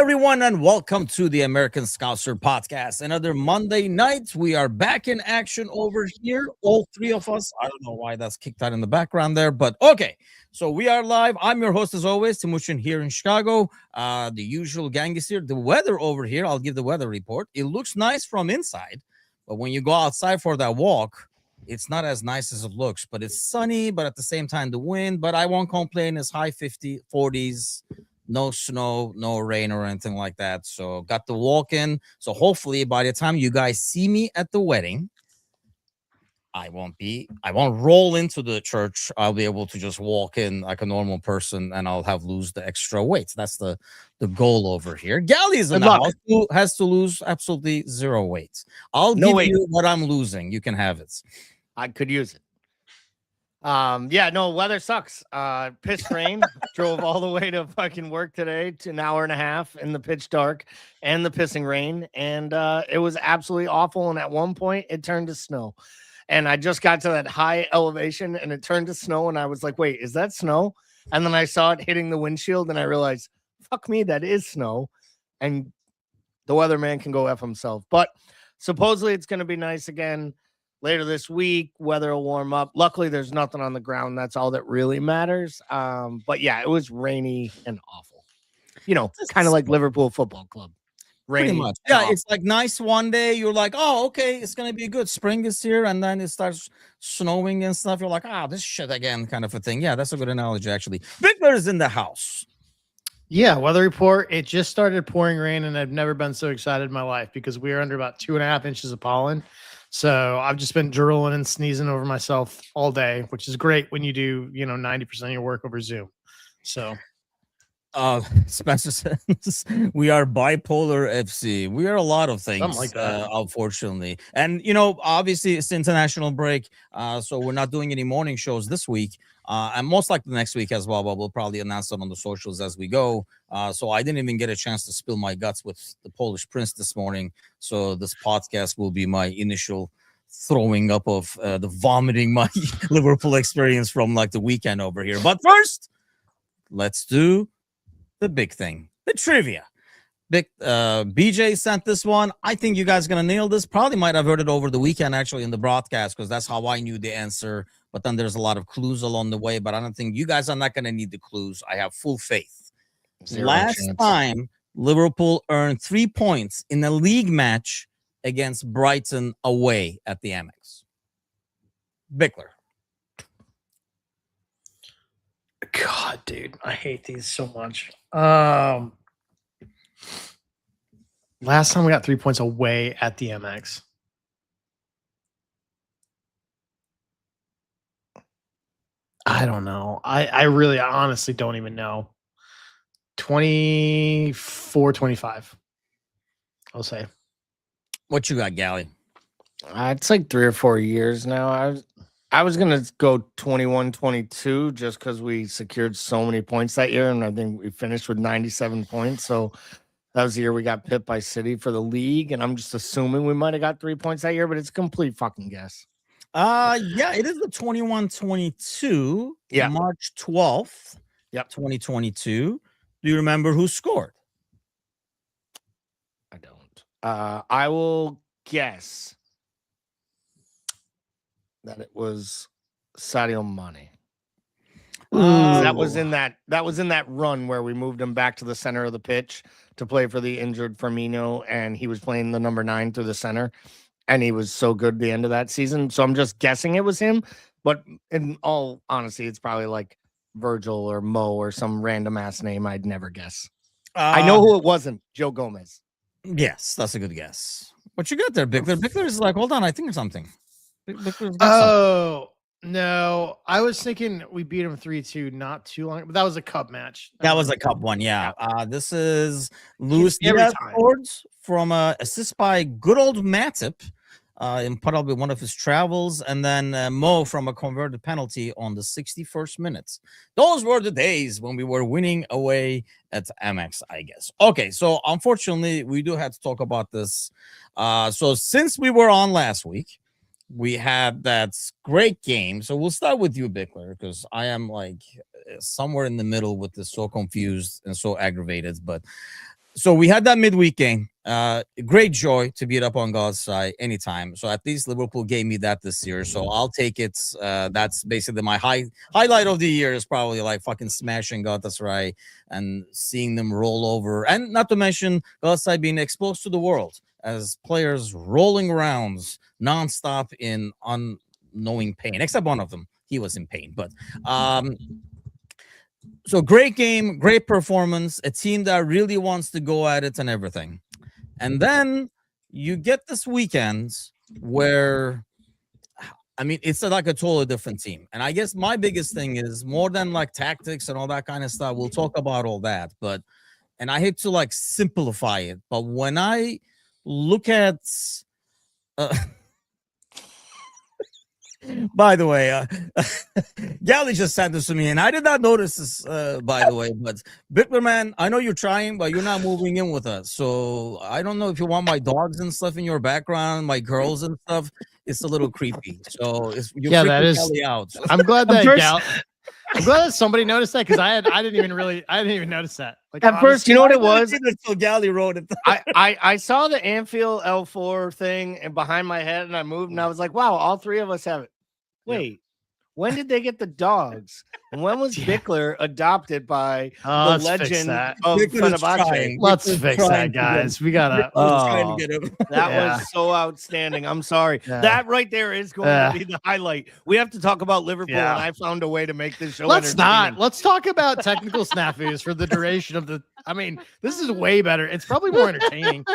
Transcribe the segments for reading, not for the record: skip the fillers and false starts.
everyone, and welcome to the American Scouser podcast. Another Monday night. We are back in action over here. All three of us. I don't know why that's kicked out in the background there, but okay. So we are live. I'm your host, as always, Timucin here in Chicago. The usual gang is here. The weather over here, I'll give the weather report. It looks nice from inside, but when you go outside for that walk, it's not as nice as it looks. But it's sunny, but at the same time, the wind. But I won't complain. It's high 40s. No snow, no rain or anything like that. So got the walk in. So hopefully by the time you guys see me at the wedding, I won't roll into the church. I'll be able to just walk in like a normal person and I'll have lose the extra weight. That's the goal over here. Gally's in the house who has to lose absolutely 0 weight. I'll give you what I'm losing. You can have it. I could use it. Weather sucks. Piss rain. Drove all the way to fucking work today to an hour and a half in the pitch dark and the pissing rain. And it was absolutely awful. And at one point it turned to snow. And I just got to that high elevation and it turned to snow. And I was like, wait, is that snow? And then I saw it hitting the windshield and I realized, fuck me, that is snow. And the weatherman can go F himself. But supposedly it's going to be nice again. Later this week, weather will warm up. Luckily, there's nothing on the ground. That's all that really matters. But yeah, it was rainy and awful. You know, kind of like Liverpool Football Club. Rainy. Pretty much. Yeah, it's like nice one day. You're like, oh, okay, it's going to be good. Spring is here. And then it starts snowing and stuff. You're like, this shit again kind of a thing. Yeah, that's a good analogy, actually. Bickler is in the house. Yeah, weather report. It just started pouring rain, and I've never been so excited in my life because we are under about 2.5 inches of pollen. So I've just been drooling and sneezing over myself all day, which is great when you do, 90% of your work over Zoom. So, Spencer says we are bipolar FC. We are a lot of things, something like that. Unfortunately. And obviously it's the international break, so we're not doing any morning shows this week. And most likely next week as well, but we'll probably announce it on the socials as we go. So I didn't even get a chance to spill my guts with the Polish Prince this morning. So this podcast will be my initial throwing up of the vomiting my Liverpool experience from like the weekend over here. But first, let's do the big thing, the trivia. BJ sent this one. I think you guys are going to nail this. Probably might have heard it over the weekend, actually, in the broadcast, because that's how I knew the answer. But then there's a lot of clues along the way. But I don't think you guys are not going to need the clues. I have full faith. Last time, Liverpool earned 3 points in a league match against Brighton away at the Amex. Bickler. God, dude, I hate these so much. Last time we got 3 points away at the MX. I don't know. I honestly don't even know. 24-25. I'll say. What you got, Gally? It's like 3 or 4 years now. I was going to go 21-22 just because we secured so many points that year. And I think we finished with 97 points. So that was the year we got pipped by City for the league. And I'm just assuming we might have got 3 points that year, but it's a complete fucking guess. Yeah, it is the 21-22. Yeah. March 12th. Yep. 2022. Do you remember who scored? I don't. I will guess that it was Sadio Mane. That was in that run where we moved him back to the center of the pitch to play for the injured Firmino, and he was playing the number 9 through the center, and he was so good at the end of that season. So I'm just guessing it was him, but in all honesty, it's probably like Virgil or Mo or some random ass name I'd never guess. I know who it wasn't. Joe Gomez. Yes, that's a good guess. What you got there, Bickler? Bickler is like, hold on, I think of something. Oh, no. I was thinking we beat him 3-2 not too long, but that was a cup match. That was a cup one, yeah. This is Luis Diaz from assist by good old Matip in probably one of his travels, and then Mo from a converted penalty on the 61st minute. Those were the days when we were winning away at Amex, I guess. Okay, so unfortunately, we do have to talk about this. So since we were on last week, we had that great game. So we'll start with you, Bickler, because I am like somewhere in the middle with this, so confused and so aggravated. But So we had that midweek game. Great joy to beat up on God's side anytime. So at least Liverpool gave me that this year. So I'll take it. That's basically my highlight of the year is probably like fucking smashing Galatasaray and seeing them roll over. And not to mention Galatasaray being exposed to the world as players rolling around nonstop in unknowing pain, except one of them. He was in pain. But so great game, great performance, a team that really wants to go at it and everything. And then you get this weekend where, I mean, it's like a totally different team. And I guess my biggest thing is more than like tactics and all that kind of stuff. We'll talk about all that, but, and I hate to like simplify it, but when I look at, by the way, Gally just sent this to me, and I did not notice this, by the way. But Bickler, man, I know you're trying, but you're not moving in with us. So I don't know if you want my dogs and stuff in your background, my girls and stuff. It's a little creepy. So you're that is. Gally out. I'm glad that I'm glad that somebody noticed that because I didn't even notice that. Like at first, you know what it was? Until Gally wrote it. I saw the Anfield L4 thing and behind my head, and I moved, and I was like, wow, all three of us have it. Wait, when did they get the dogs? And when was Bickler adopted by the legend of Fenerbahce? Let's fix that, guys. We gotta. That was so outstanding. I'm sorry. Yeah. That right there is going to be the highlight. We have to talk about Liverpool, and I found a way to make this show. Let's talk about technical snafus for the duration of the. I mean, this is way better. It's probably more entertaining.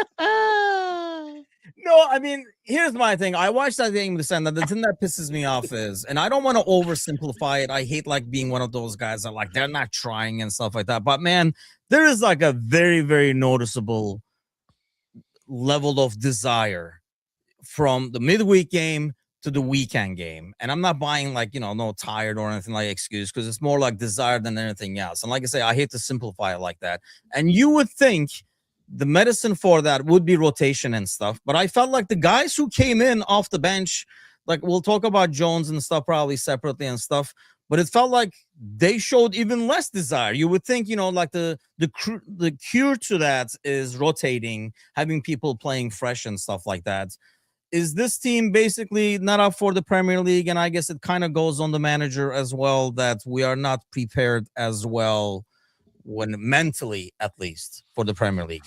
No, I mean, here's my thing. I watched that game this end. The thing that pisses me off is, and I don't want to oversimplify it. I hate like being one of those guys that like they're not trying and stuff like that. But man, there is like a very, very noticeable level of desire from the midweek game to the weekend game. And I'm not buying like, no tired or anything like excuse, because it's more like desire than anything else. And like I say, I hate to simplify it like that. And you would think the medicine for that would be rotation and stuff. But I felt like the guys who came in off the bench, like we'll talk about Jones and stuff probably separately and stuff, but it felt like they showed even less desire. You would think, like the cure to that is rotating, having people playing fresh and stuff like that. Is this team basically not up for the Premier League? And I guess it kind of goes on the manager as well, that we are not prepared as well when mentally, at least, for the Premier League.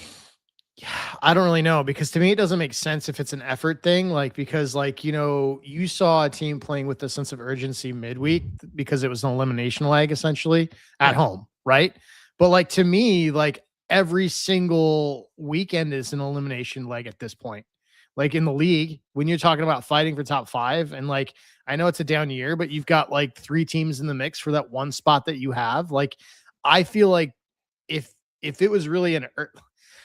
Yeah, I don't really know, because to me it doesn't make sense if it's an effort thing, because you saw a team playing with a sense of urgency midweek because it was an elimination leg essentially at home, right? But to me, every single weekend is an elimination leg at this point. In the league, when you're talking about fighting for top 5, and I know it's a down year, but you've got 3 teams in the mix for that one spot that you have. I feel like if it was really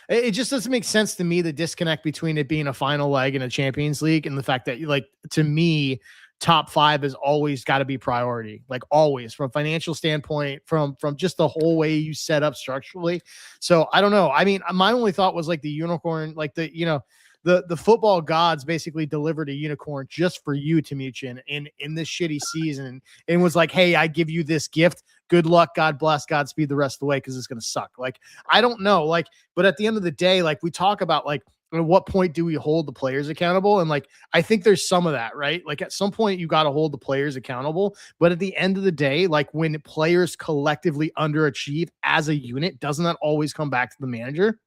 it just doesn't make sense to me, the disconnect between it being a final leg in a Champions League and the fact that to me, top 5 has always got to be priority, always, from a financial standpoint, from just the whole way you set up structurally. So I don't know. I mean, my only thought was the unicorn, the football gods basically delivered a unicorn just for you, Timucin, in this shitty season, and was like, hey, I give you this gift. Good luck. God bless. Godspeed the rest of the way, because it's going to suck. I don't know. But at the end of the day, we talk about at what point do we hold the players accountable? And I think there's some of that, right? At some point you got to hold the players accountable. But at the end of the day, when players collectively underachieve as a unit, doesn't that always come back to the manager?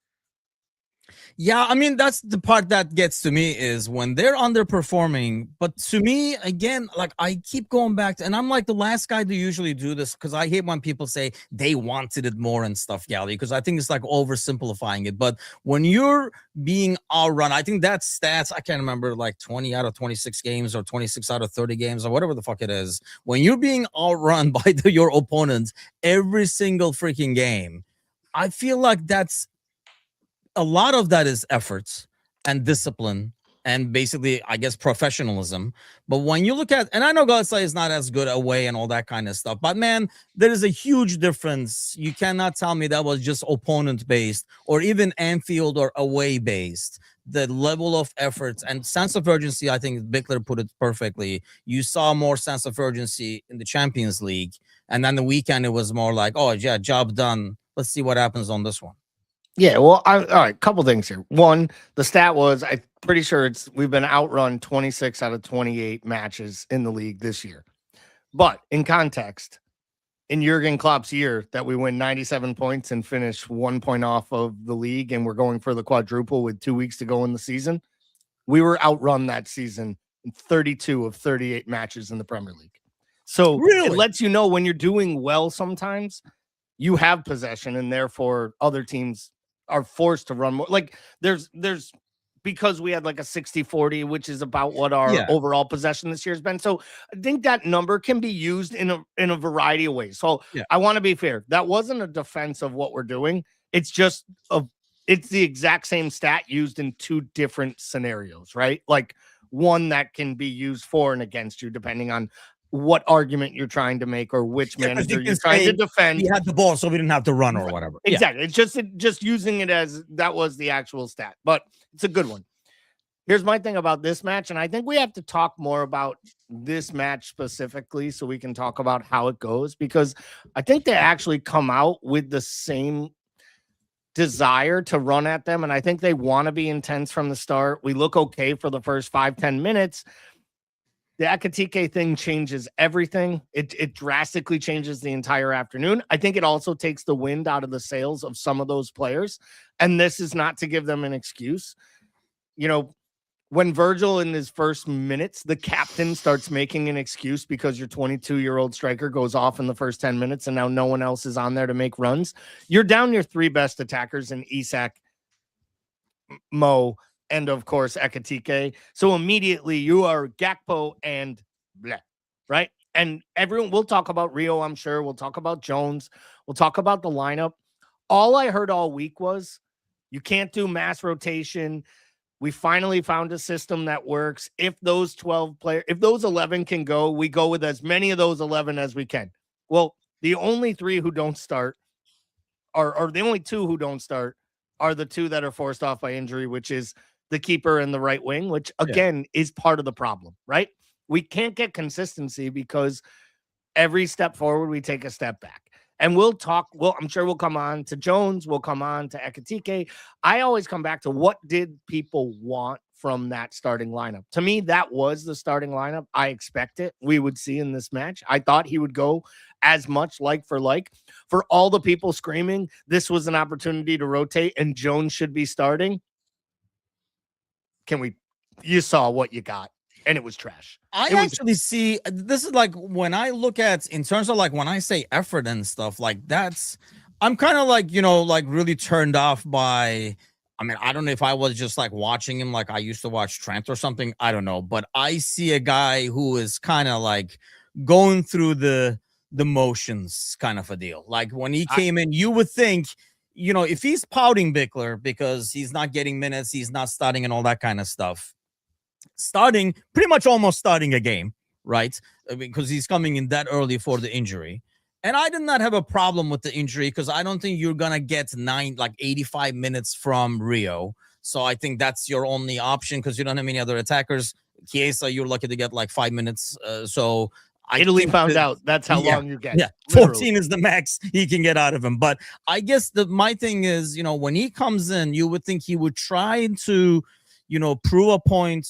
Yeah, I mean, that's the part that gets to me, is when they're underperforming. But to me, again, I keep going back to, and I'm the last guy to usually do this, because I hate when people say they wanted it more and stuff, Gally, because I think it's oversimplifying it. But when you're being outrun, I think that stats, I can't remember, 20 out of 26 games or 26 out of 30 games or whatever the fuck it is. When you're being outrun by your opponents every single freaking game, I feel like that's a lot of that is efforts and discipline and basically, I guess, professionalism. But when you look at, and I know Galatasaray is not as good away and all that kind of stuff, but man, there is a huge difference. You cannot tell me that was just opponent based or even Anfield or away based. The level of efforts and sense of urgency, I think Bickler put it perfectly. You saw more sense of urgency in the Champions League, and then the weekend it was more like, oh yeah, job done. Let's see what happens on this one. Yeah, well, all right, couple things here. One, the stat was, I'm pretty sure we've been outrun 26 out of 28 matches in the league this year. But in context, in Jurgen Klopp's year that we win 97 points and finish 1 point off of the league, and we're going for the quadruple with 2 weeks to go in the season, we were outrun that season in 32 of 38 matches in the Premier League. So it lets you know when you're doing well sometimes, you have possession, and therefore other teams are forced to run more. Like there's because we had like a 60-40, which is about what our overall possession this year has been. So I think that number can be used in a variety of ways. So I want to be fair. That wasn't a defense of what we're doing. It's just it's the exact same stat used in two different scenarios, right? Like one that can be used for and against you, depending on what argument you're trying to make or which manager you're trying to defend. He had the ball, so we didn't have to run or whatever. Exactly. It's just using it as that was the actual stat, but it's a good one. Here's my thing about this match, and I think we have to talk more about this match specifically so we can talk about how it goes, because I think they actually come out with the same desire to run at them, and I think they want to be intense from the start. We look okay for the first 5-10 minutes. The Ekitike thing changes everything. It drastically changes the entire afternoon. I think it also takes the wind out of the sails of some of those players. And this is not to give them an excuse. You know, when Virgil in his first minutes, the captain starts making an excuse because your 22-year-old striker goes off in the first 10 minutes and now no one else is on there to make runs. You're down your three best attackers in Isak, Mo, and of course Ekitike. So immediately you are Gakpo and bleh, right? And everyone, we'll talk about Rio, I'm sure. We'll talk about Jones. We'll talk about the lineup. All I heard all week was you can't do mass rotation. We finally found a system that works. If those 12 players, if those 11 can go, we go with as many of those 11 as we can. Well, the only three who don't start or the only two who don't start are the two that are forced off by injury, which is the keeper and the right wing, which again is part of the problem, right? We can't get consistency because every step forward, we take a step back. And we'll talk, I'm sure we'll come on to Jones, we'll come on to Ekitike. I always come back to what did people want from that starting lineup? To me, that was the starting lineup I expected we would see in this match. I thought he would go as much like for like. For all the people screaming, this was an opportunity to rotate and Jones should be starting. You saw what you got, and it was trash. Actually see, this is like when I look at, in terms of like when I say effort and stuff, like I'm kind of like, like really turned off by, I mean, I don't know if I was just like watching him like I used to watch Trent or something. I don't know, but I see a guy who is kind of like going through the motions kind of a deal. Like when he came in, you would think, if he's pouting Bickler because he's not getting minutes, he's not starting and all that kind of stuff, pretty much almost starting a game, right? Because he's coming in that early for the injury. And I did not have a problem with the injury because I don't think you're going to get 85 minutes from Rio. So I think that's your only option because you don't have any other attackers. Chiesa, you're lucky to get like 5 minutes. Italy found out that's how long you get. Yeah, literally. 14 is the max he can get out of him. But I guess my thing is, when he comes in, you would think he would try to, prove a point,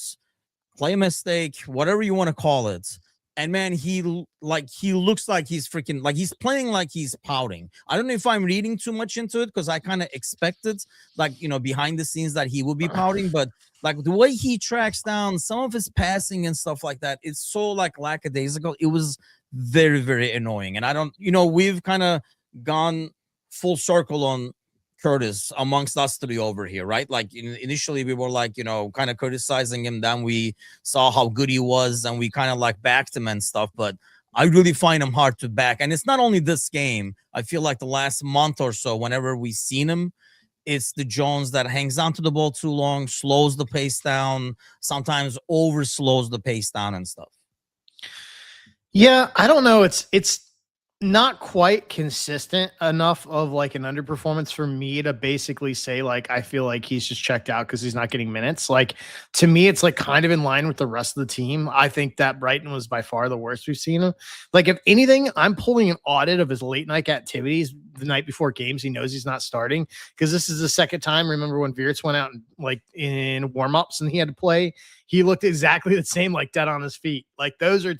play a mistake, whatever you want to call it. And man, he looks like he's freaking, like he's playing like he's pouting. I don't know if I'm reading too much into it because I kind of expected, behind the scenes that he would be pouting, but like the way he tracks down some of his passing and stuff like that, it's so like lackadaisical. It was very, very annoying. And I don't, we've kind of gone full circle on Curtis amongst us three over here, right? Like initially we were like, kind of criticizing him. Then we saw how good he was and we kind of like backed him and stuff. But I really find him hard to back. And it's not only this game. I feel like the last month or so, whenever we've seen him, it's the Jones that hangs on to the ball too long, slows the pace down, sometimes over slows the pace down and stuff. Yeah, I don't know. It's not quite consistent enough of like an underperformance for me to basically say like I feel like he's just checked out because he's not getting minutes. Like to me, it's like kind of in line with the rest of the team. I think that Brighton was by far the worst we've seen him. Like if anything, I'm pulling an audit of his late night activities the night before games, he knows he's not starting, because this is the second time. Remember when Wirtz went out and, like, in warm-ups and he had to play, he looked exactly the same, like dead on his feet. Like, those are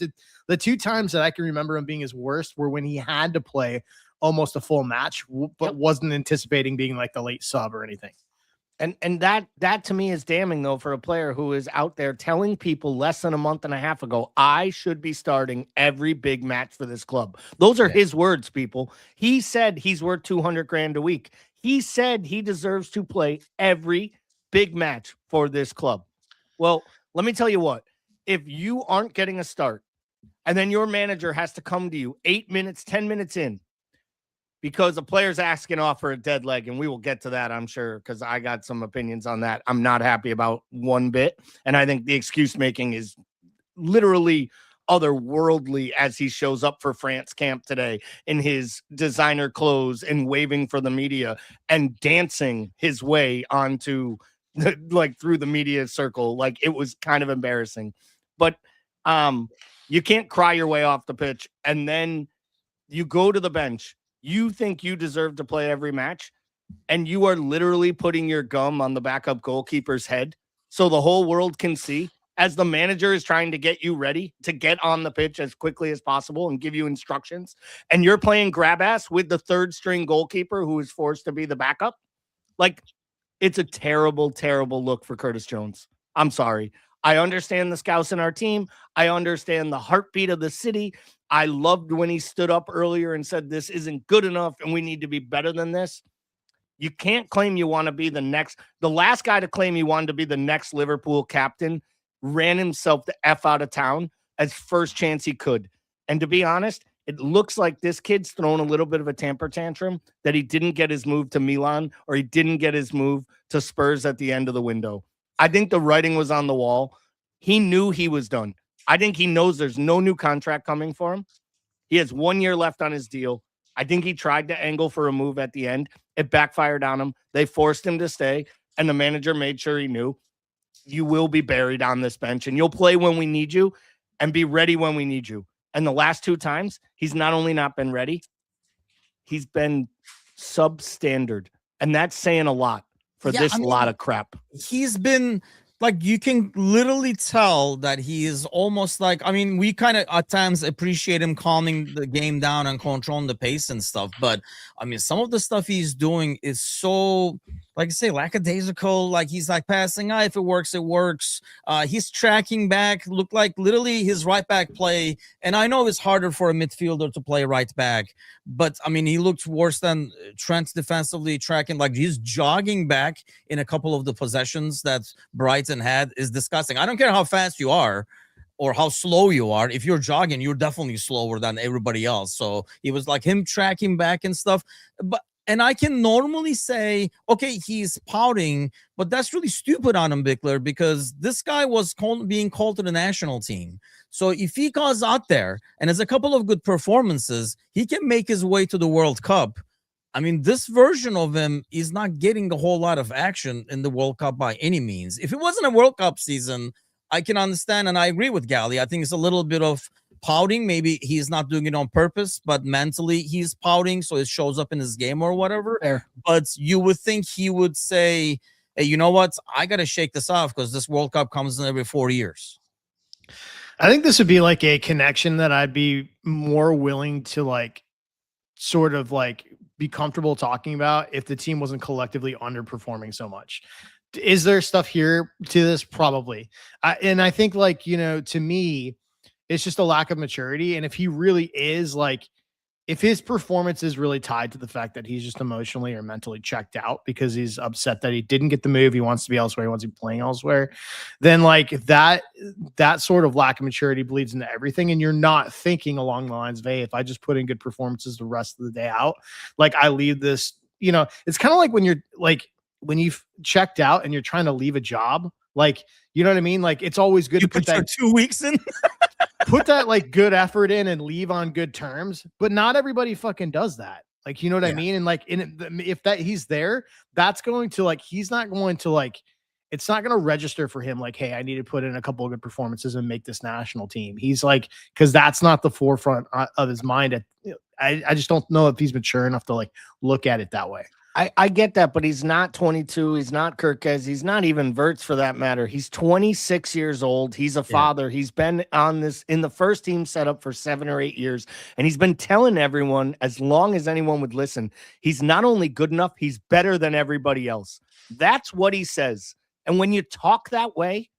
the two times that I can remember him being his worst were when he had to play almost a full match, but wasn't anticipating being like the late sub or anything. And that to me is damning, though, for a player who is out there telling people less than a month and a half ago, I should be starting every big match for this club. Those are his words, people. He said he's worth 200 grand a week. He said he deserves to play every big match for this club. Well, let me tell you what, if you aren't getting a start and then your manager has to come to you 8 minutes, 10 minutes in, because the player's asking off for a dead leg, and we will get to that, I'm sure, because I got some opinions on that. I'm not happy about one bit, and I think the excuse making is literally otherworldly as he shows up for France camp today in his designer clothes and waving for the media and dancing his way onto through the media circle. Like, it was kind of embarrassing, but you can't cry your way off the pitch and then you go to the bench. You think you deserve to play every match, and you are literally putting your gum on the backup goalkeeper's head so the whole world can see, as the manager is trying to get you ready to get on the pitch as quickly as possible and give you instructions, and you're playing grab ass with the third string goalkeeper who is forced to be the backup. Like, it's a terrible, terrible look for Curtis Jones. I'm sorry. I understand the scouts in our team. I understand the heartbeat of the city. I loved when he stood up earlier and said, this isn't good enough and we need to be better than this. You can't claim you want to be the last guy to claim he wanted to be the next Liverpool captain ran himself the F out of town as first chance he could. And to be honest, it looks like this kid's thrown a little bit of a temper tantrum that he didn't get his move to Milan, or he didn't get his move to Spurs at the end of the window. I think the writing was on the wall. He knew he was done. I think he knows there's no new contract coming for him. He has 1 year left on his deal. I think he tried to angle for a move at the end. It backfired on him. They forced him to stay, and the manager made sure he knew, you will be buried on this bench, and you'll play when we need you and be ready when we need you. And the last two times, he's not only not been ready, he's been substandard. And that's saying a lot for lot of crap. He's been, like, you can literally tell that he is almost like, I mean, we kind of at times appreciate him calming the game down and controlling the pace and stuff. But I mean, some of the stuff he's doing is so, like I say, lackadaisical. Like, he's like passing, if it works, it works. He's tracking back, look like literally his right back play. And I know it's harder for a midfielder to play right back, but I mean, he looked worse than Trent defensively tracking. Like, he's jogging back in a couple of the possessions that Brighton had is disgusting. I don't care how fast you are or how slow you are. If you're jogging, you're definitely slower than everybody else. So it was like him tracking back and stuff. And I can normally say, okay, he's pouting, but that's really stupid on him, Bickler, because this guy was being called to the national team. So if he goes out there and has a couple of good performances, he can make his way to the World Cup. I mean, this version of him is not getting a whole lot of action in the World Cup by any means. If it wasn't a World Cup season, I can understand, and I agree with Gally. I think it's a little bit of pouting. Maybe he's not doing it on purpose, but mentally he's pouting, so it shows up in his game or whatever. Fair. But you would think he would say, hey, you know what? I got to shake this off because this World Cup comes in every 4 years. I think this would be like a connection that I'd be more willing to, like, sort of like be comfortable talking about if the team wasn't collectively underperforming so much. Is there stuff here to this? Probably. And I think, like, you know, to me, it's just a lack of maturity. And if he really is, like, if his performance is really tied to the fact that he's just emotionally or mentally checked out because he's upset that he didn't get the move, he wants to be elsewhere, he wants to be playing elsewhere, then like that sort of lack of maturity bleeds into everything. And you're not thinking along the lines of, hey, if I just put in good performances the rest of the day out, like, I leave this, you know, it's kind of like when you're like, when you've checked out and you're trying to leave a job, like, you know what I mean? Like, it's always good to put that 2 weeks in. put that like good effort in and leave on good terms, but not everybody fucking does that. Like, you know what I mean? And like, if that he's there, that's going to, like, he's not going to, like, it's not going to register for him like, hey, I need to put in a couple of good performances and make this national team. He's like, because that's not the forefront of his mind. I just don't know if he's mature enough to like look at it that way. I get that, but he's not 22. He's not Kirkez. He's not even Verts for that matter. He's 26 years old. He's a father. He's been on this in the first team setup for 7 or 8 years. And he's been telling everyone, as long as anyone would listen, he's not only good enough, he's better than everybody else. That's what he says. And when you talk that way,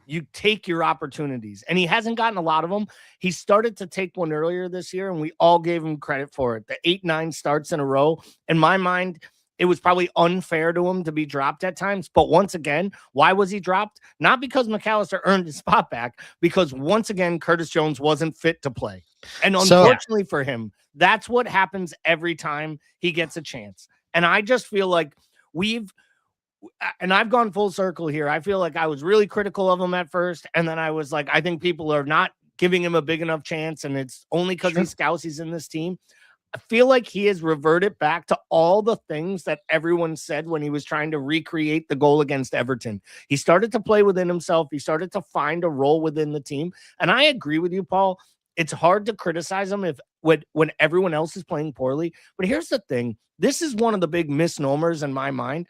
you take your opportunities, and he hasn't gotten a lot of them. He started to take one earlier this year, and we all gave him credit for it. The 8-9 starts in a row. In my mind, it was probably unfair to him to be dropped at times. But once again, why was he dropped? Not because McAllister earned his spot back, because once again, Curtis Jones wasn't fit to play. And unfortunately for him, that's what happens every time he gets a chance. And I just feel like I've gone full circle here. I feel like I was really critical of him at first. And then I was like, I think people are not giving him a big enough chance. And it's only because he's Scousey's in this team. I feel like he has reverted back to all the things that everyone said when he was trying to recreate the goal against Everton. He started to play within himself. He started to find a role within the team. And I agree with you, Paul. It's hard to criticize him when everyone else is playing poorly. But here's the thing. This is one of the big misnomers in my mind.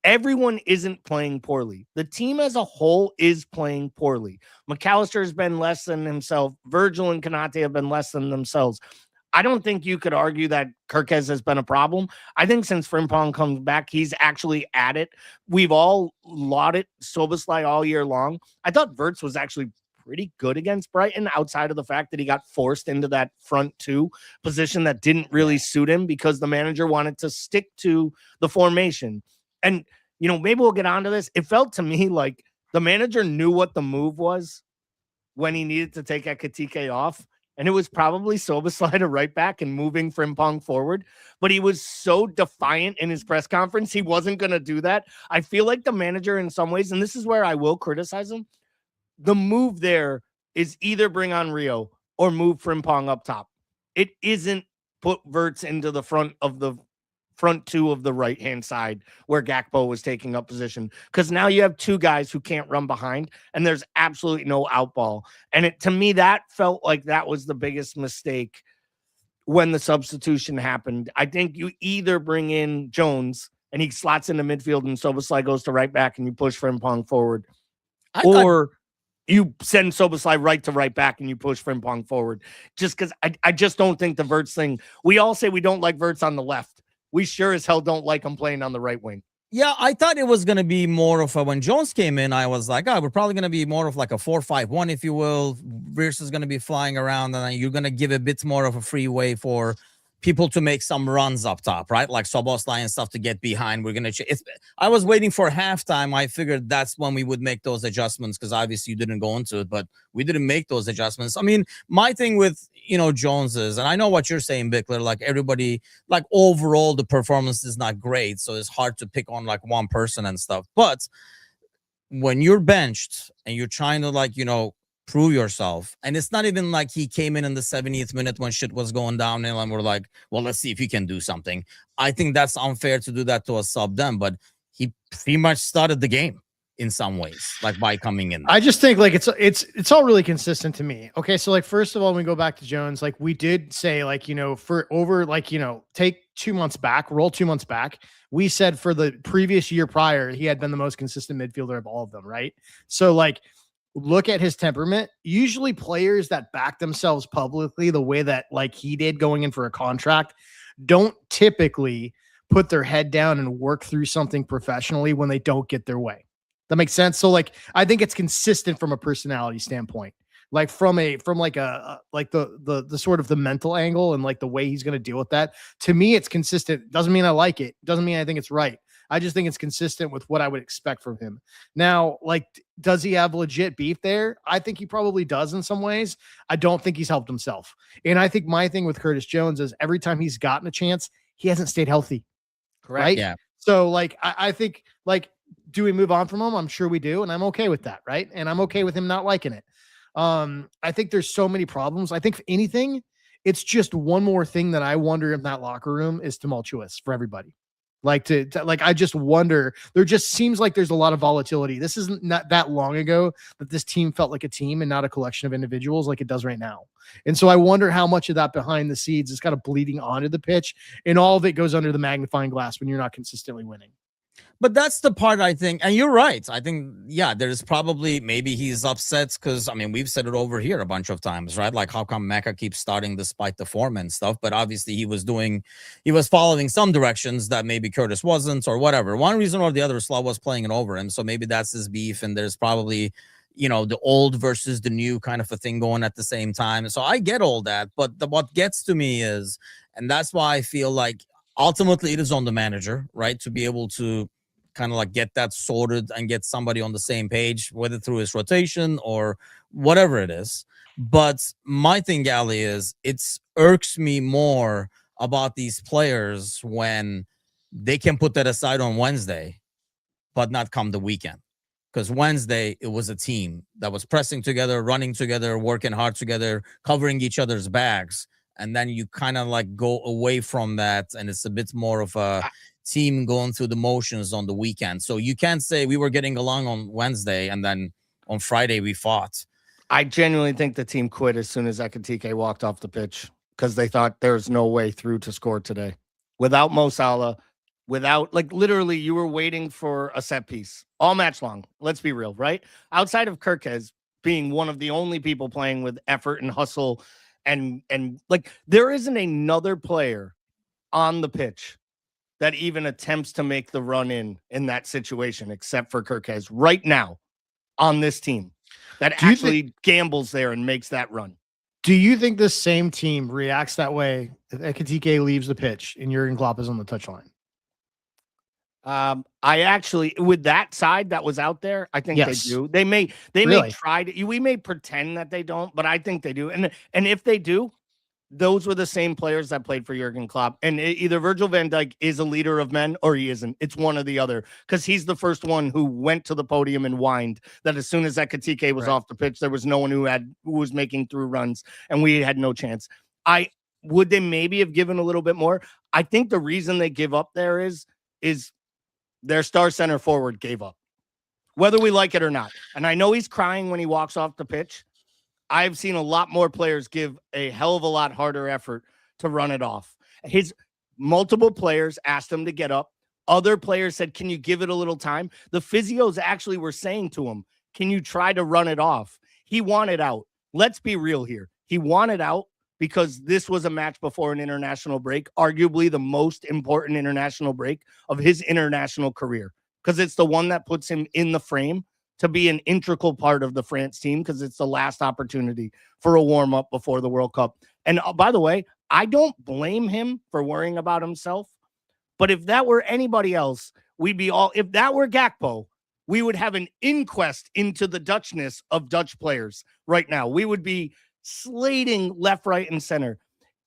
Everyone isn't playing poorly. The team as a whole is playing poorly. McAllister has been less than himself. Virgil and Konate have been less than themselves. I don't think you could argue that Kirkez has been a problem. I think since Frimpong comes back, he's actually at it. We've all lauded Szoboszlai all year long. I thought Verts was actually pretty good against Brighton, outside of the fact that he got forced into that front two position that didn't really suit him because the manager wanted to stick to the formation. And, maybe we'll get onto this. It felt to me like the manager knew what the move was when he needed to take Ekitike off. And it was probably Szoboszlai to right back and moving Frimpong forward. But he was so defiant in his press conference, he wasn't going to do that. I feel like the manager in some ways, and this is where I will criticize him, the move there is either bring on Rio or move Frimpong up top. It isn't put Verts into the front two of the right-hand side where Gakpo was taking up position, because now you have two guys who can't run behind and there's absolutely no outball. And to me, that felt like that was the biggest mistake when the substitution happened. I think you either bring in Jones and he slots into midfield and Szoboszlai goes to right back and you push Frimpong forward, or you send Szoboszlai right to right back and you push Frimpong forward. Just because I just don't think the Verts thing, we all say we don't like Verts on the left. We sure as hell don't like him playing on the right wing. Yeah, I thought it was going to be more of when Jones came in, I was like, we're probably going to be more of like a 4-5-1, if you will. Verts is going to be flying around and you're going to give a bit more of a free way for people to make some runs up top, right? Like Szoboszlai and stuff to get behind. We're going to, I was waiting for halftime. I figured that's when we would make those adjustments, because obviously you didn't go into it, but we didn't make those adjustments. I mean, my thing with, Jones is, and I know what you're saying, Bickler, like everybody, like overall, the performance is not great. So it's hard to pick on like one person and stuff. But when you're benched and you're trying to prove yourself, and it's not even like he came in the 70th minute when shit was going downhill and we're like, well, let's see if he can do something. I think that's unfair to do that to a sub then, but he pretty much started the game in some ways, like by coming in. I just think like it's all really consistent to me. Okay, so like first of all, when we go back to Jones, like we did say for over take 2 months back, roll 2 months back, we said for the previous year prior, he had been the most consistent midfielder of all of them, right? So like, look at his temperament. Usually players that back themselves publicly the way that like he did going in for a contract don't typically put their head down and work through something professionally when they don't get their way. That makes sense. So like, I think it's consistent from a personality standpoint, like from the sort of the mental angle and like the way he's going to deal with that. To me, it's consistent. Doesn't mean I like it. Doesn't mean I think it's right. I just think it's consistent with what I would expect from him. Now, like, does he have legit beef there? I think he probably does in some ways. I don't think he's helped himself. And I think my thing with Curtis Jones is every time he's gotten a chance, he hasn't stayed healthy. Correct. Right? Yeah. So like, I think like, do we move on from him? I'm sure we do. And I'm okay with that. Right. And I'm okay with him not liking it. I think there's so many problems. I think if anything, it's just one more thing that I wonder if that locker room is tumultuous for everybody. Like like, I just wonder, there just seems like there's a lot of volatility. This isn't not that long ago that this team felt like a team and not a collection of individuals like it does right now. And so I wonder how much of that behind the scenes is kind of bleeding onto the pitch, and all of it goes under the magnifying glass when you're not consistently winning. But that's the part I think, and you're right. I think, yeah, there's probably, maybe he's upset because, I mean, we've said it over here a bunch of times, right? Like, how come Mecca keeps starting despite the form and stuff? But obviously he was following some directions that maybe Curtis wasn't, or whatever. One reason or the other, Slav was playing it over him. So maybe that's his beef. And there's probably, the old versus the new kind of a thing going at the same time. So I get all that. But what gets to me is, and that's why I feel like ultimately it is on the manager, right? To be able to kind of like get that sorted and get somebody on the same page, whether through his rotation or whatever it is. But my thing, Ali, is it's irks me more about these players when they can put that aside on Wednesday, but not come the weekend. Because Wednesday, it was a team that was pressing together, running together, working hard together, covering each other's backs. And then you kind of like go away from that, and it's a bit more of a team going through the motions on the weekend. So you can't say we were getting along on Wednesday and then on Friday we fought. I genuinely think the team quit as soon as Ekitike walked off the pitch because they thought there's no way through to score today. Without Mo Salah, without, like, literally you were waiting for a set piece all match long. Let's be real, right? Outside of Kirkez being one of the only people playing with effort and hustle, and like, there isn't another player on the pitch that even attempts to make the run in that situation, except for Kirkez right now on this team that actually gambles there and makes that run. Do you think this same team reacts that way if Ekitike leaves the pitch and Jurgen Klopp is on the touchline? I actually, with that side that was out there, I think Yes. they do. They may Really? try to, we may pretend that they don't, but I think they do. And if they do, those were the same players that played for Jurgen Klopp. And either Virgil van Dijk is a leader of men or he isn't. It's one or the other, because he's the first one who went to the podium and whined that as soon as Ekitike was off the pitch, there was no one who was making through runs, and we had no chance. Would they maybe have given a little bit more? I think the reason they give up there is their star center forward gave up, whether we like it or not. And I know he's crying when he walks off the pitch. I've seen a lot more players give a hell of a lot harder effort to run it off. His multiple players asked him to get up. Other players said, can you give it a little time? The physios actually were saying to him, can you try to run it off? He wanted out. Let's be real here. He wanted out because this was a match before an international break, arguably the most important international break of his international career, because it's the one that puts him in the frame to be an integral part of the France team, because it's the last opportunity for a warm-up before the World Cup. And by the way, I don't blame him for worrying about himself, but if that were anybody else, if that were Gakpo, we would have an inquest into the Dutchness of Dutch players right now. We would be slating left, right, and center.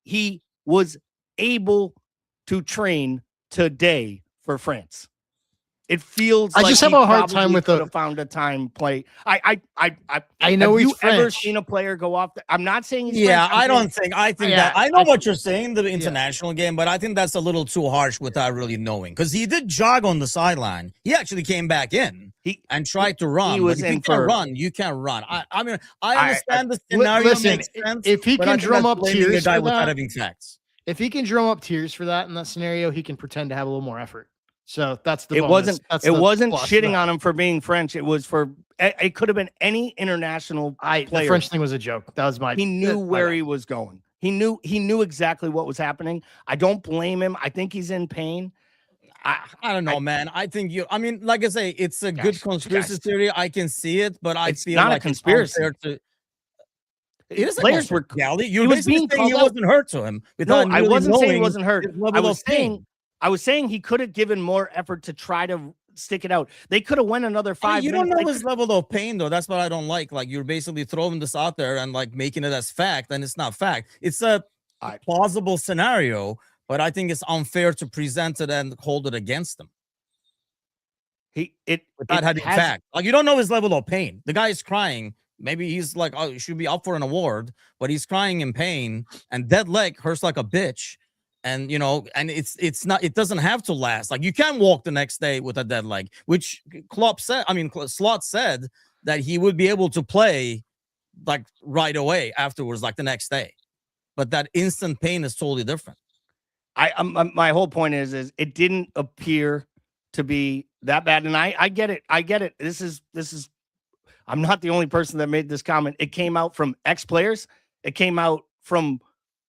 He was able to train today for France. It feels like I just have a hard time with found a time play. I know have he's you ever French. seen a player go off? I'm not saying he's Yeah, French. I think Yeah, that I know I what you're saying, the international game, but I think that's a little too harsh without really knowing, because he did jog on the sideline. He actually came back in and tried to run. He was but if in you can for run. You can run. I mean, I understand the scenario listen, makes sense. if he but can I think drum that's up blaming a tears guy for without that- having facts. If he can drum up tears for that in that scenario, he can pretend to have a little more effort. So that's the It bonus. wasn't shitting on him for being French. It was it could have been any international player. The French thing was a joke. That was He knew where he was going. He knew exactly what was happening. I don't blame him. I think he's in pain. I don't know, man. I think I mean, like I say, it's a good conspiracy theory. I can see it, but I feel not like a conspiracy. It is Players were Gally. You're was basically being saying he called out. wasn't hurt to him. No, I really wasn't saying he knowing wasn't hurt. his level of pain. I was saying he could have given more effort to try to stick it out. They could have went another 5 You minutes. don't know his level of pain, though. That's what I don't like. Like, you're basically throwing this out there and like making it as fact, and it's not fact. It's a plausible scenario, but I think it's unfair to present it and hold it against him. Without having fact. Like, you don't know his level of pain. The guy is crying. Maybe he's like, oh, he should be up for an award, but he's crying in pain, and dead leg hurts like a bitch. And and it doesn't have to last. Like, you can walk the next day with a dead leg, which Slot said that he would be able to play like right away afterwards, like the next day. But that instant pain is totally different. My whole point is it didn't appear to be that bad, and I get it. I get it. This is. I'm not the only person that made this comment. It came out from ex-players. It came out from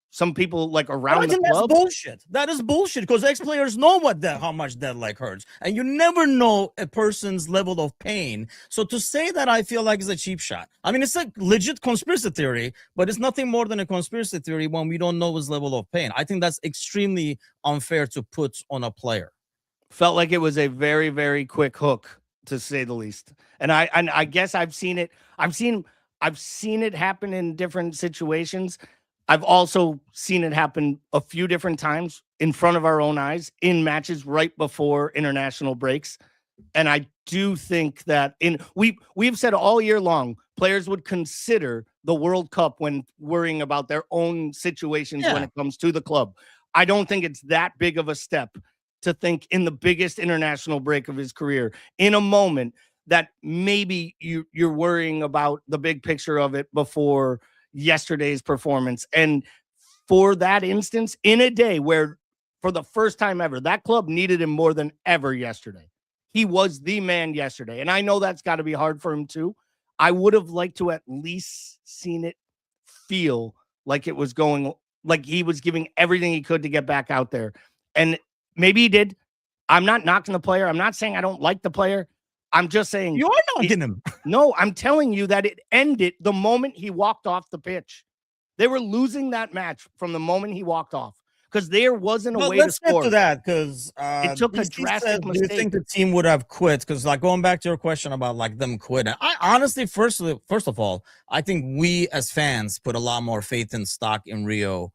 some people like around the club. That's bullshit. That is bullshit, because ex-players know how much that leg hurts, and you never know a person's level of pain. So to say that, I feel like, is a cheap shot. I mean, it's a legit conspiracy theory, but it's nothing more than a conspiracy theory when we don't know his level of pain. I think that's extremely unfair to put on a player. Felt like it was a very, very quick hook, to say the least. And I guess I've seen it. I've seen it happen in different situations. I've also seen it happen a few different times in front of our own eyes in matches right before international breaks. And I do think that we've said all year long, players would consider the World Cup when worrying about their own situations when it comes to the club. I don't think it's that big of a step to think in the biggest international break of his career, in a moment that maybe you're worrying about the big picture of it before yesterday's performance. And for that instance, in a day where for the first time ever, that club needed him more than ever yesterday. He was the man yesterday. And I know that's got to be hard for him too. I would have liked to at least seen it feel like it was going, like he was giving everything he could to get back out there. And maybe he did. I'm not knocking the player. I'm not saying I don't like the player. I'm just saying you are knocking him. No, I'm telling you that it ended the moment he walked off the pitch. They were losing that match from the moment he walked off, because there wasn't a way to score. Let's get to that, because it took a drastic mistake. Do you think the team would have quit? Because, like, going back to your question about like them quitting, I honestly, first of all, I think we as fans put a lot more faith and stock in Rio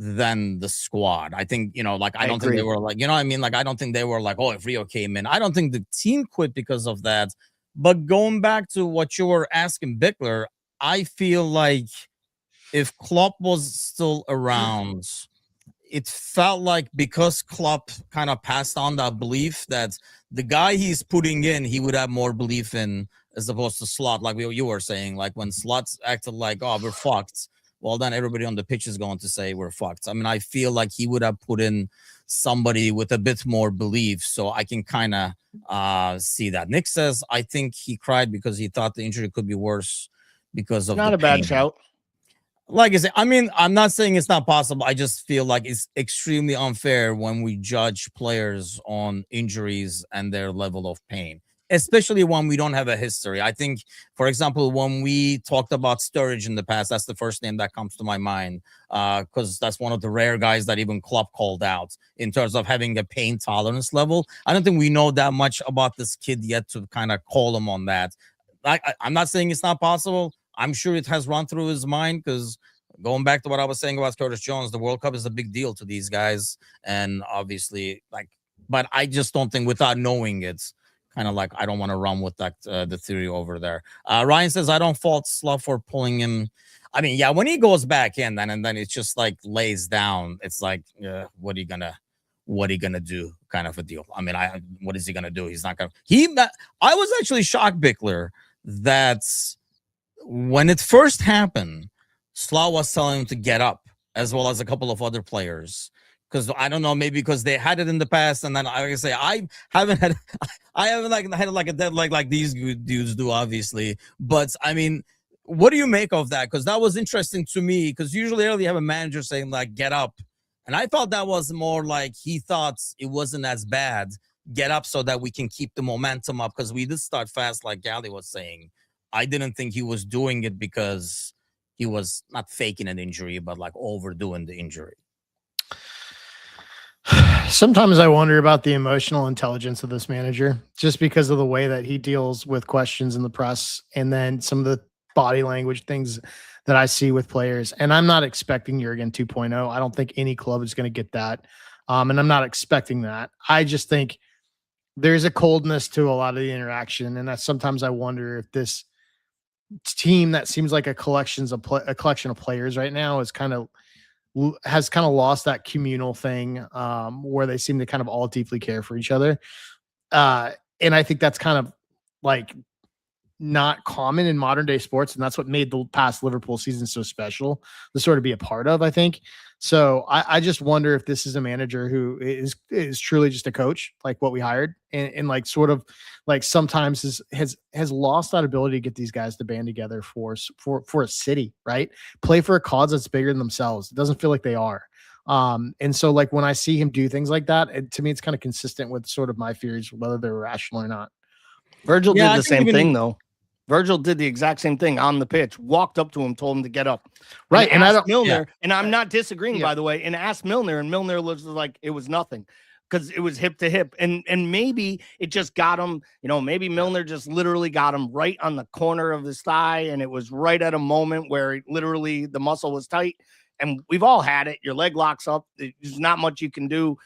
than the squad. I think, I don't think they were like, I mean? Like, I don't think they were like, oh, if Rio came in. I don't think the team quit because of that. But going back to what you were asking Bickler, I feel like if Klopp was still around, it felt like, because Klopp kind of passed on that belief that the guy he's putting in, he would have more belief in, as opposed to Slot, like you were saying. Like, when Slot's acted like, oh, we're fucked, well, then everybody on the pitch is going to say we're fucked. I mean, I feel like he would have put in somebody with a bit more belief. So I can kind of see that. Nick says, I think he cried because he thought the injury could be worse because of not a bad shout. Like I said, I mean, I'm not saying it's not possible. I just feel like it's extremely unfair when we judge players on injuries and their level of pain, especially when we don't have a history. I think, for example, when we talked about Sturridge in the past, that's the first name that comes to my mind, because that's one of the rare guys that even Klopp called out in terms of having a pain tolerance level. I don't think we know that much about this kid yet to kind of call him on that. I'm not saying it's not possible. I'm sure it has run through his mind, because going back to what I was saying about Curtis Jones, the World Cup is a big deal to these guys. And obviously, but I just don't think, without knowing it, kind of like, I don't want to run with that, the theory over there. Ryan says, I don't fault Slot for pulling him. I mean, yeah, when he goes back in, then it's just like lays down. It's like, what are you gonna do? Kind of a deal. I mean, what is he gonna do? He's not gonna. I was actually shocked, Bickler, that when it first happened, Slot was telling him to get up, as well as a couple of other players. Because I don't know, maybe because they had it in the past, and then I say I haven't had like a dead leg like these dudes do, obviously. But I mean, what do you make of that? Because that was interesting to me. Because usually you have a manager saying like get up, and I thought that was more like he thought it wasn't as bad. Get up so that we can keep the momentum up, because we did start fast, like Gally was saying. I didn't think he was doing it because he was not faking an injury, but like overdoing the injury. Sometimes I wonder about the emotional intelligence of this manager, just because of the way that he deals with questions in the press, and then some of the body language things that I see with players. And I'm not expecting Jurgen 2.0. I don't think any club is going to get that. And I'm not expecting that. I just think there's a coldness to a lot of the interaction. And that sometimes I wonder if this team that seems like a collection of players right now is kind of has kind of lost that communal thing where they seem to kind of all deeply care for each other. And I think that's kind of like not common in modern day sports. And that's what made the past Liverpool season so special to sort of be a part of, I think. So I just wonder if this is a manager who is truly just a coach, like what we hired, and like sort of like sometimes has lost that ability to get these guys to band together for a city, right? Play for a cause that's bigger than themselves. It doesn't feel like they are. And so like when I see him do things like that, to me, it's kind of consistent with sort of my fears, whether they're rational or not. Virgil did the same thing though. Virgil did the exact same thing on the pitch, walked up to him, told him to get up. Right. And I don't, Milner, and I'm not disagreeing, by the way, and asked Milner, and Milner was like, it was nothing because it was hip to hip. And maybe it just got him, maybe Milner just literally got him right on the corner of his thigh. And it was right at a moment where literally the muscle was tight. And we've all had it. Your leg locks up. There's not much you can do.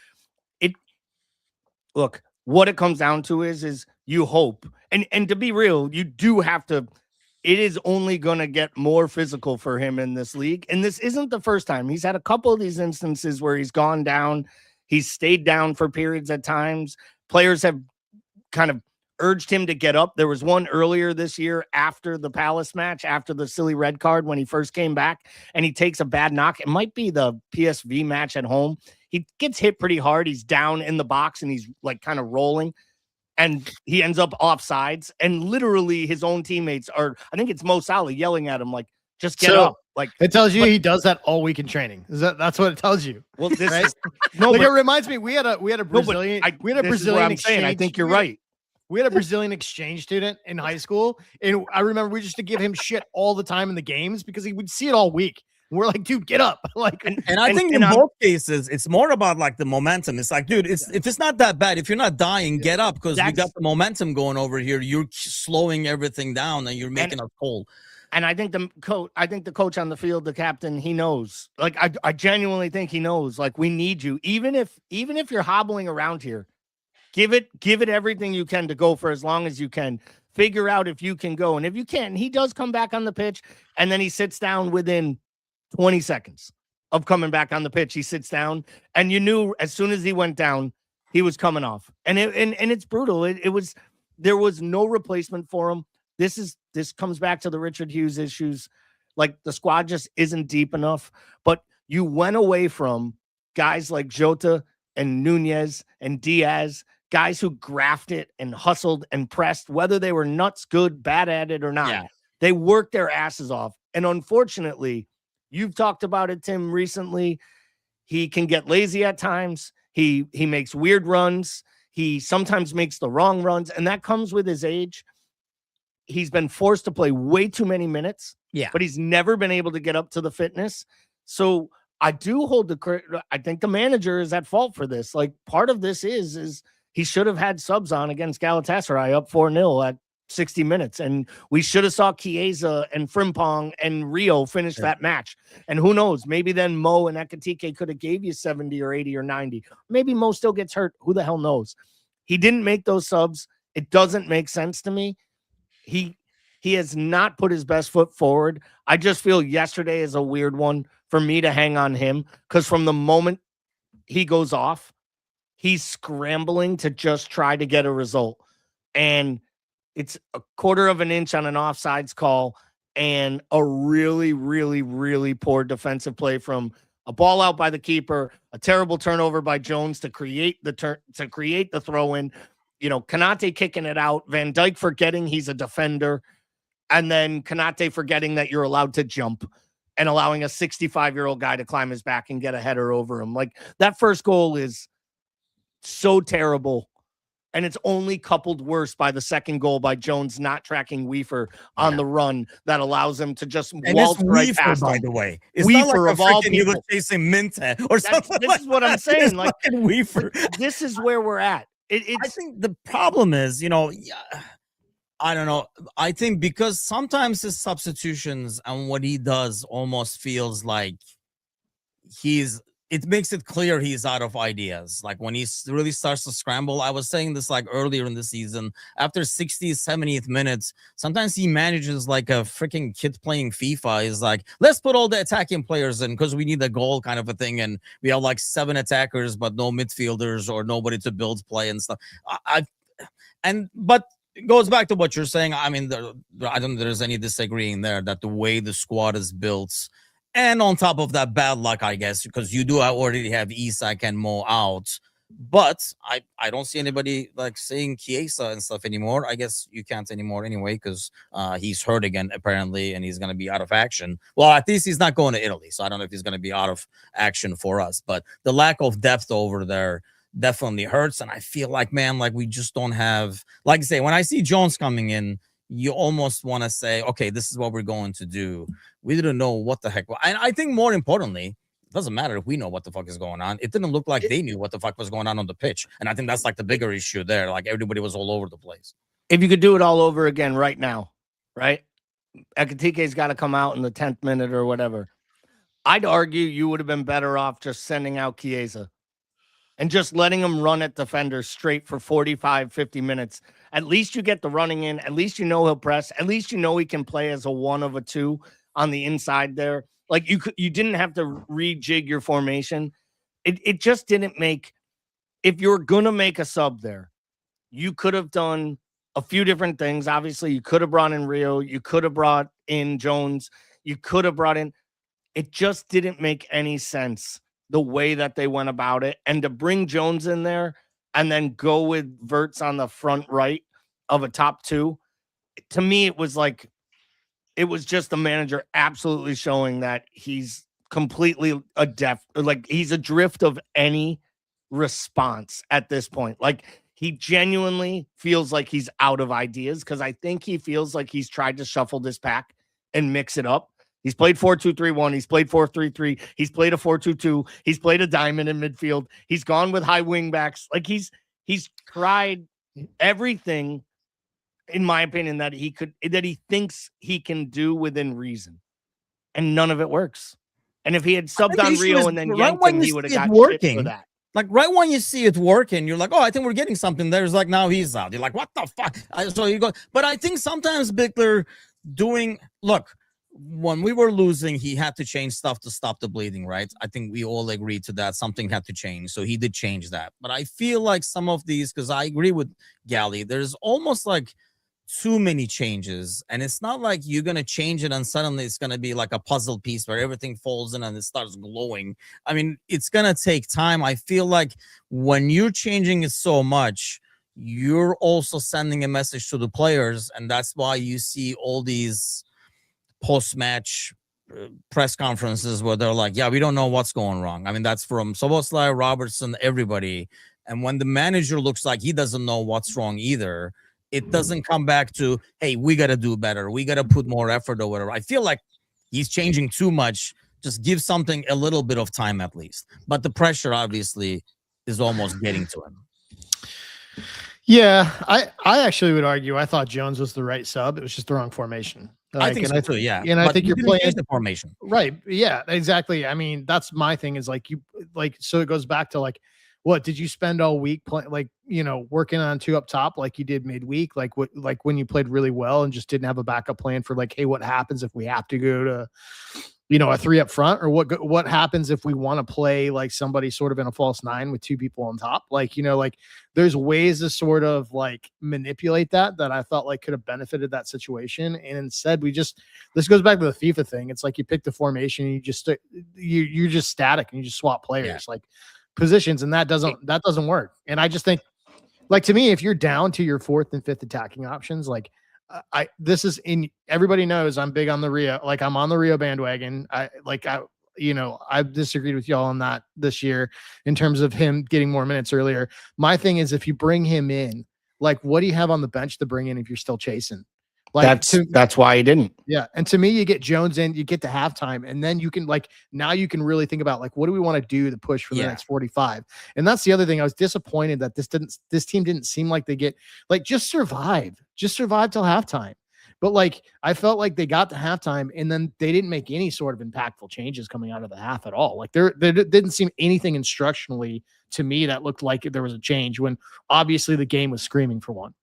Look, what it comes down to is you hope. And to be real, you do have to. It is only going to get more physical for him in this league. And this isn't the first time. He's had a couple of these instances where he's gone down. He's stayed down for periods at times. Players have kind of urged him to get up. There was one earlier this year after the Palace match, after the silly red card when he first came back, and he takes a bad knock. It might be the PSV match at home. He gets hit pretty hard. He's down in the box, and he's like kind of rolling. And he ends up offsides, and literally his own teammates are, I think it's Mo Salah yelling at him, like, just get up. Like, it tells you he does that all week in training. That's what it tells you. Well, this right? is, no, like but, it reminds me, we had a Brazilian, exchange. I think you're right. We had a Brazilian exchange student in high school, and I remember we used to give him shit all the time in the games because he would see it all week. We're like, dude, get up. Like, and I think in both cases, it's more about like the momentum. It's like, dude, if it's not that bad, if you're not dying, get up, because we got the momentum going over here. You're slowing everything down and you're making us cold. And I think the coach on the field, the captain, he knows. Like, I genuinely think he knows. Like, we need you, even if you're hobbling around here, give it everything you can to go for as long as you can. Figure out if you can go, and if you can't, he does come back on the pitch, and then he sits down within 20 seconds of coming back on the pitch. He sits down, and you knew as soon as he went down, he was coming off. And it's brutal. There was no replacement for him. This comes back to the Richard Hughes issues. Like, the squad just isn't deep enough. But you went away from guys like Jota and Nunez and Diaz, guys who grafted and hustled and pressed, whether they were nuts, good, bad at it or not. Yeah. They worked their asses off. And unfortunately, you've talked about it, Tim, recently. He can get lazy at times. He makes weird runs. He sometimes makes the wrong runs, and that comes with his age. He's been forced to play way too many minutes, but he's never been able to get up to the fitness. So I do I think the manager is at fault for this. Like, part of this is he should have had subs on against Galatasaray up 4-0 at 60 minutes, and we should have saw Chiesa and Frimpong and Rio finish that match. And who knows, maybe then Mo and Ekitike could have gave you 70 or 80 or 90. Maybe Mo still gets hurt. Who the hell knows? He didn't make those subs. It doesn't make sense to me. He has not put his best foot forward. I just feel yesterday is a weird one for me to hang on him, because from the moment he goes off, he's scrambling to just try to get a result. And it's a quarter of an inch on an offsides call and a really, really, really poor defensive play from a ball out by the keeper, a terrible turnover by Jones to create the throw in, Konate kicking it out, Van Dijk forgetting he's a defender, and then Konate forgetting that you're allowed to jump and allowing a 65-year-old guy to climb his back and get a header over him. Like, that first goal is so terrible. And it's only coupled worse by the second goal by Jones not tracking Weaver on the run that allows him to just waltz right past him. By the way, it's Weaver not like of all people. He was chasing Minte or something. This is what I'm saying. Like, Weaver. This is where we're at. I think the problem is, I don't know. I think because sometimes his substitutions and what he does almost feels like he's it makes it clear he's out of ideas. Like when he really starts to scramble, I was saying this like earlier in the season, after 60th, 70th minutes, sometimes he manages like a freaking kid playing FIFA. He's like, let's put all the attacking players in because we need a goal kind of a thing. And we have like 7 attackers, but no midfielders or nobody to build play and stuff. But it goes back to what you're saying. I mean, I don't think there's any disagreeing there that the way the squad is built, and on top of that, bad luck, I guess, because you do already have Isak and Mo out. But I don't see anybody like saying Chiesa and stuff anymore. I guess you can't anymore anyway, because he's hurt again, apparently, and he's going to be out of action. Well, at least he's not going to Italy, so I don't know if he's going to be out of action for us. But the lack of depth over there definitely hurts. And I feel like, man, like we just don't have, like I say, when I see Jones coming in, you almost want to say, okay, this is what we're going to do. We didn't know what the heck. And I think more importantly, it doesn't matter if we know what the fuck is going on. It didn't look like they knew what the fuck was going on the pitch. And I think that's like the bigger issue there. Like everybody was all over the place. If you could do it all over again right now, right? Ekitike's got to come out in the 10th minute or whatever. I'd argue you would have been better off just sending out Chiesa and just letting him run at defenders straight for 45, 50 minutes. At least you get the running in. At least you know he'll press. At least you know he can play as a 1 of a 2 on the inside there. Like you didn't have to rejig your formation. It just didn't make. If you're gonna make a sub there, you could have done a few different things. Obviously, you could have brought in Rio. You could have brought in Jones. You could have brought in. It just didn't make any sense the way that they went about it, and to bring Jones in there and then go with Verts on the front right of a top 2. To me, it was just the manager absolutely showing that he's completely he's adrift of any response at this point. Like he genuinely feels like he's out of ideas, because I think he feels like he's tried to shuffle this pack and mix it up. He's played 4-2-3-1. He's played 4-3-3. He's played a 4-2-2. He's played a diamond in midfield. He's gone with high wing backs. Like he's tried everything, in my opinion, that he thinks he can do within reason, and none of it works. And if he had subbed on Rio and then yanked him, he would have got shit for that. Like right when you see it working, you're like, oh, I think we're getting something. There's like, now he's out. You're like, what the fuck? So you go, but I think sometimes Bickler when we were losing, he had to change stuff to stop the bleeding, right? I think we all agreed to that. Something had to change. So he did change that. But I feel like some of these, because I agree with Gally, there's almost like too many changes. And it's not like you're going to change it and suddenly it's going to be like a puzzle piece where everything falls in and it starts glowing. I mean, it's going to take time. I feel like when you're changing it so much, you're also sending a message to the players. And that's why you see all these post-match press conferences where they're like, yeah, we don't know what's going wrong. I mean, that's from Szoboszlai, Robertson, everybody. And when the manager looks like he doesn't know what's wrong either, it doesn't come back to, hey, we got to do better. We got to put more effort or whatever. I feel like he's changing too much. Just give something a little bit of time at least. But the pressure obviously is almost getting to him. Yeah, I actually would argue I thought Jones was the right sub. It was just the wrong formation. I think so too, yeah. And I think you're playing the formation. Right. Yeah, exactly. I mean, that's my thing is so it goes back to like, what did you spend all week working on 2 up top like you did midweek? Like when you played really well and just didn't have a backup plan for like, hey, what happens if we have to go to, a 3 up front, or what happens if we want to play like somebody sort of in a false 9 with 2 people on top? Like, there's ways to sort of like manipulate that I thought like could have benefited that situation. And instead this goes back to the FIFA thing. It's like you pick the formation and you're just static and you just swap players like positions, and that doesn't work. And I just think, like, to me, if you're down to your 4th and 5th attacking options, like everybody knows I'm big on the Rio. Like I'm on the Rio bandwagon. I've disagreed with y'all on that this year in terms of him getting more minutes earlier. My thing is, if you bring him in, like, what do you have on the bench to bring in if you're still chasing? Like that's why he didn't. Yeah. And to me, you get Jones in, you get to halftime, and then you can now you can really think about like, what do we want to do to push for the next 45? And that's the other thing. I was disappointed that this team didn't seem like they get just survive till halftime, But like, I felt like they got to halftime and then they didn't make any sort of impactful changes coming out of the half at all. Like there didn't seem anything instructionally to me that looked like there was a change when obviously the game was screaming for one.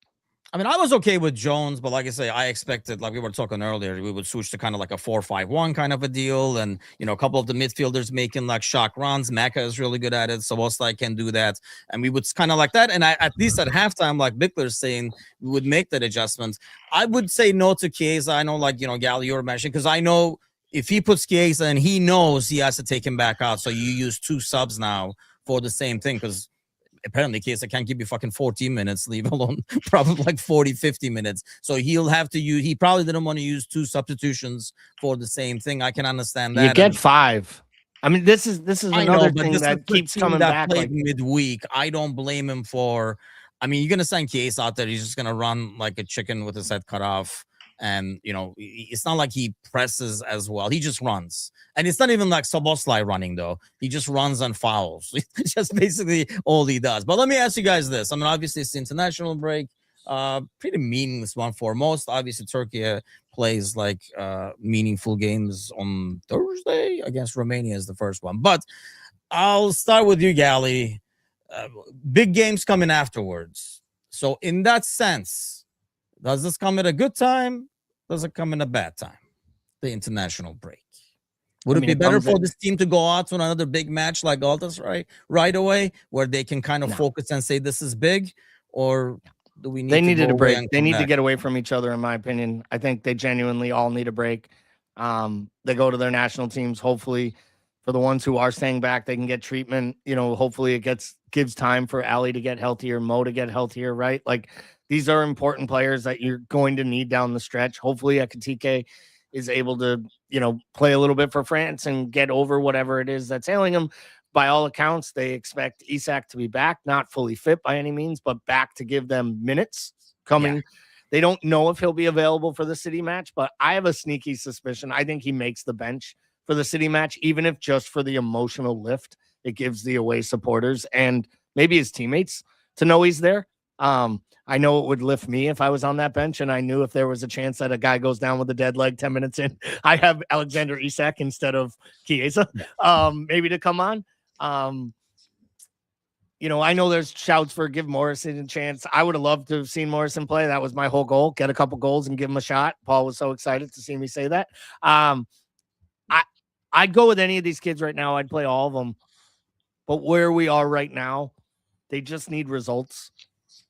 I mean, I was okay with Jones, but like I say, I expected, like we were talking earlier, we would switch to kind of like a 4-5-1 kind of a deal. And, a couple of the midfielders making like shock runs. Maka is really good at it. So Ostai can do that. And we would kind of like that. And at least at halftime, like Bickler's saying, we would make that adjustment. I would say no to Chiesa. I know, like, Gal, you were mentioning, because I know if he puts Chiesa and he knows he has to take him back out. So you use 2 subs now for the same thing, because apparently Chiesa can't give you fucking 14 minutes, leave alone probably like 40, 50 minutes. So he'll have to use, he probably didn't want to use 2 substitutions for the same thing. I can understand that. You get 5. I mean, this is another thing that keeps coming back. Like midweek, I don't blame him for, I mean, you're going to send Chiesa out there. He's just going to run like a chicken with his head cut off. And, it's not like he presses as well. He just runs. And it's not even like Szoboszlai running, though. He just runs and fouls. It's just basically all he does. But let me ask you guys this. I mean, obviously, it's the international break. Pretty meaningless one for most. Obviously, Turkey plays like meaningful games on Thursday against Romania is the first one. But I'll start with you, Gally. Big games coming afterwards. So in that sense, does this come at a good time? Does it come in a bad time? The international break. Would it be better for this team to go out to another big match like Galatasaray right away, where they can kind of focus and say this is big, or do we need? They needed a break. They need to get away from each other, in my opinion. I think they genuinely all need a break. They go to their national teams. Hopefully, for the ones who are staying back, they can get treatment. Hopefully it gives time for Ali to get healthier, Mo to get healthier. Right, like. These are important players that you're going to need down the stretch. Hopefully, Ekitike is able to, play a little bit for France and get over whatever it is that's ailing him. By all accounts, they expect Isak to be back, not fully fit by any means, but back to give them minutes coming. Yeah. They don't know if he'll be available for the City match, but I have a sneaky suspicion. I think he makes the bench for the City match, even if just for the emotional lift it gives the away supporters and maybe his teammates to know he's there. I know it would lift me if I was on that bench and I knew if there was a chance that a guy goes down with a dead leg 10 minutes in, I have Alexander Isak instead of Chiesa, maybe to come on. I know there's shouts for give Morrison a chance. I would have loved to have seen Morrison play. That was my whole goal. Get a couple goals and give him a shot. Paul was so excited to see me say that. I'd go with any of these kids right now. I'd play all of them. But where we are right now, they just need results.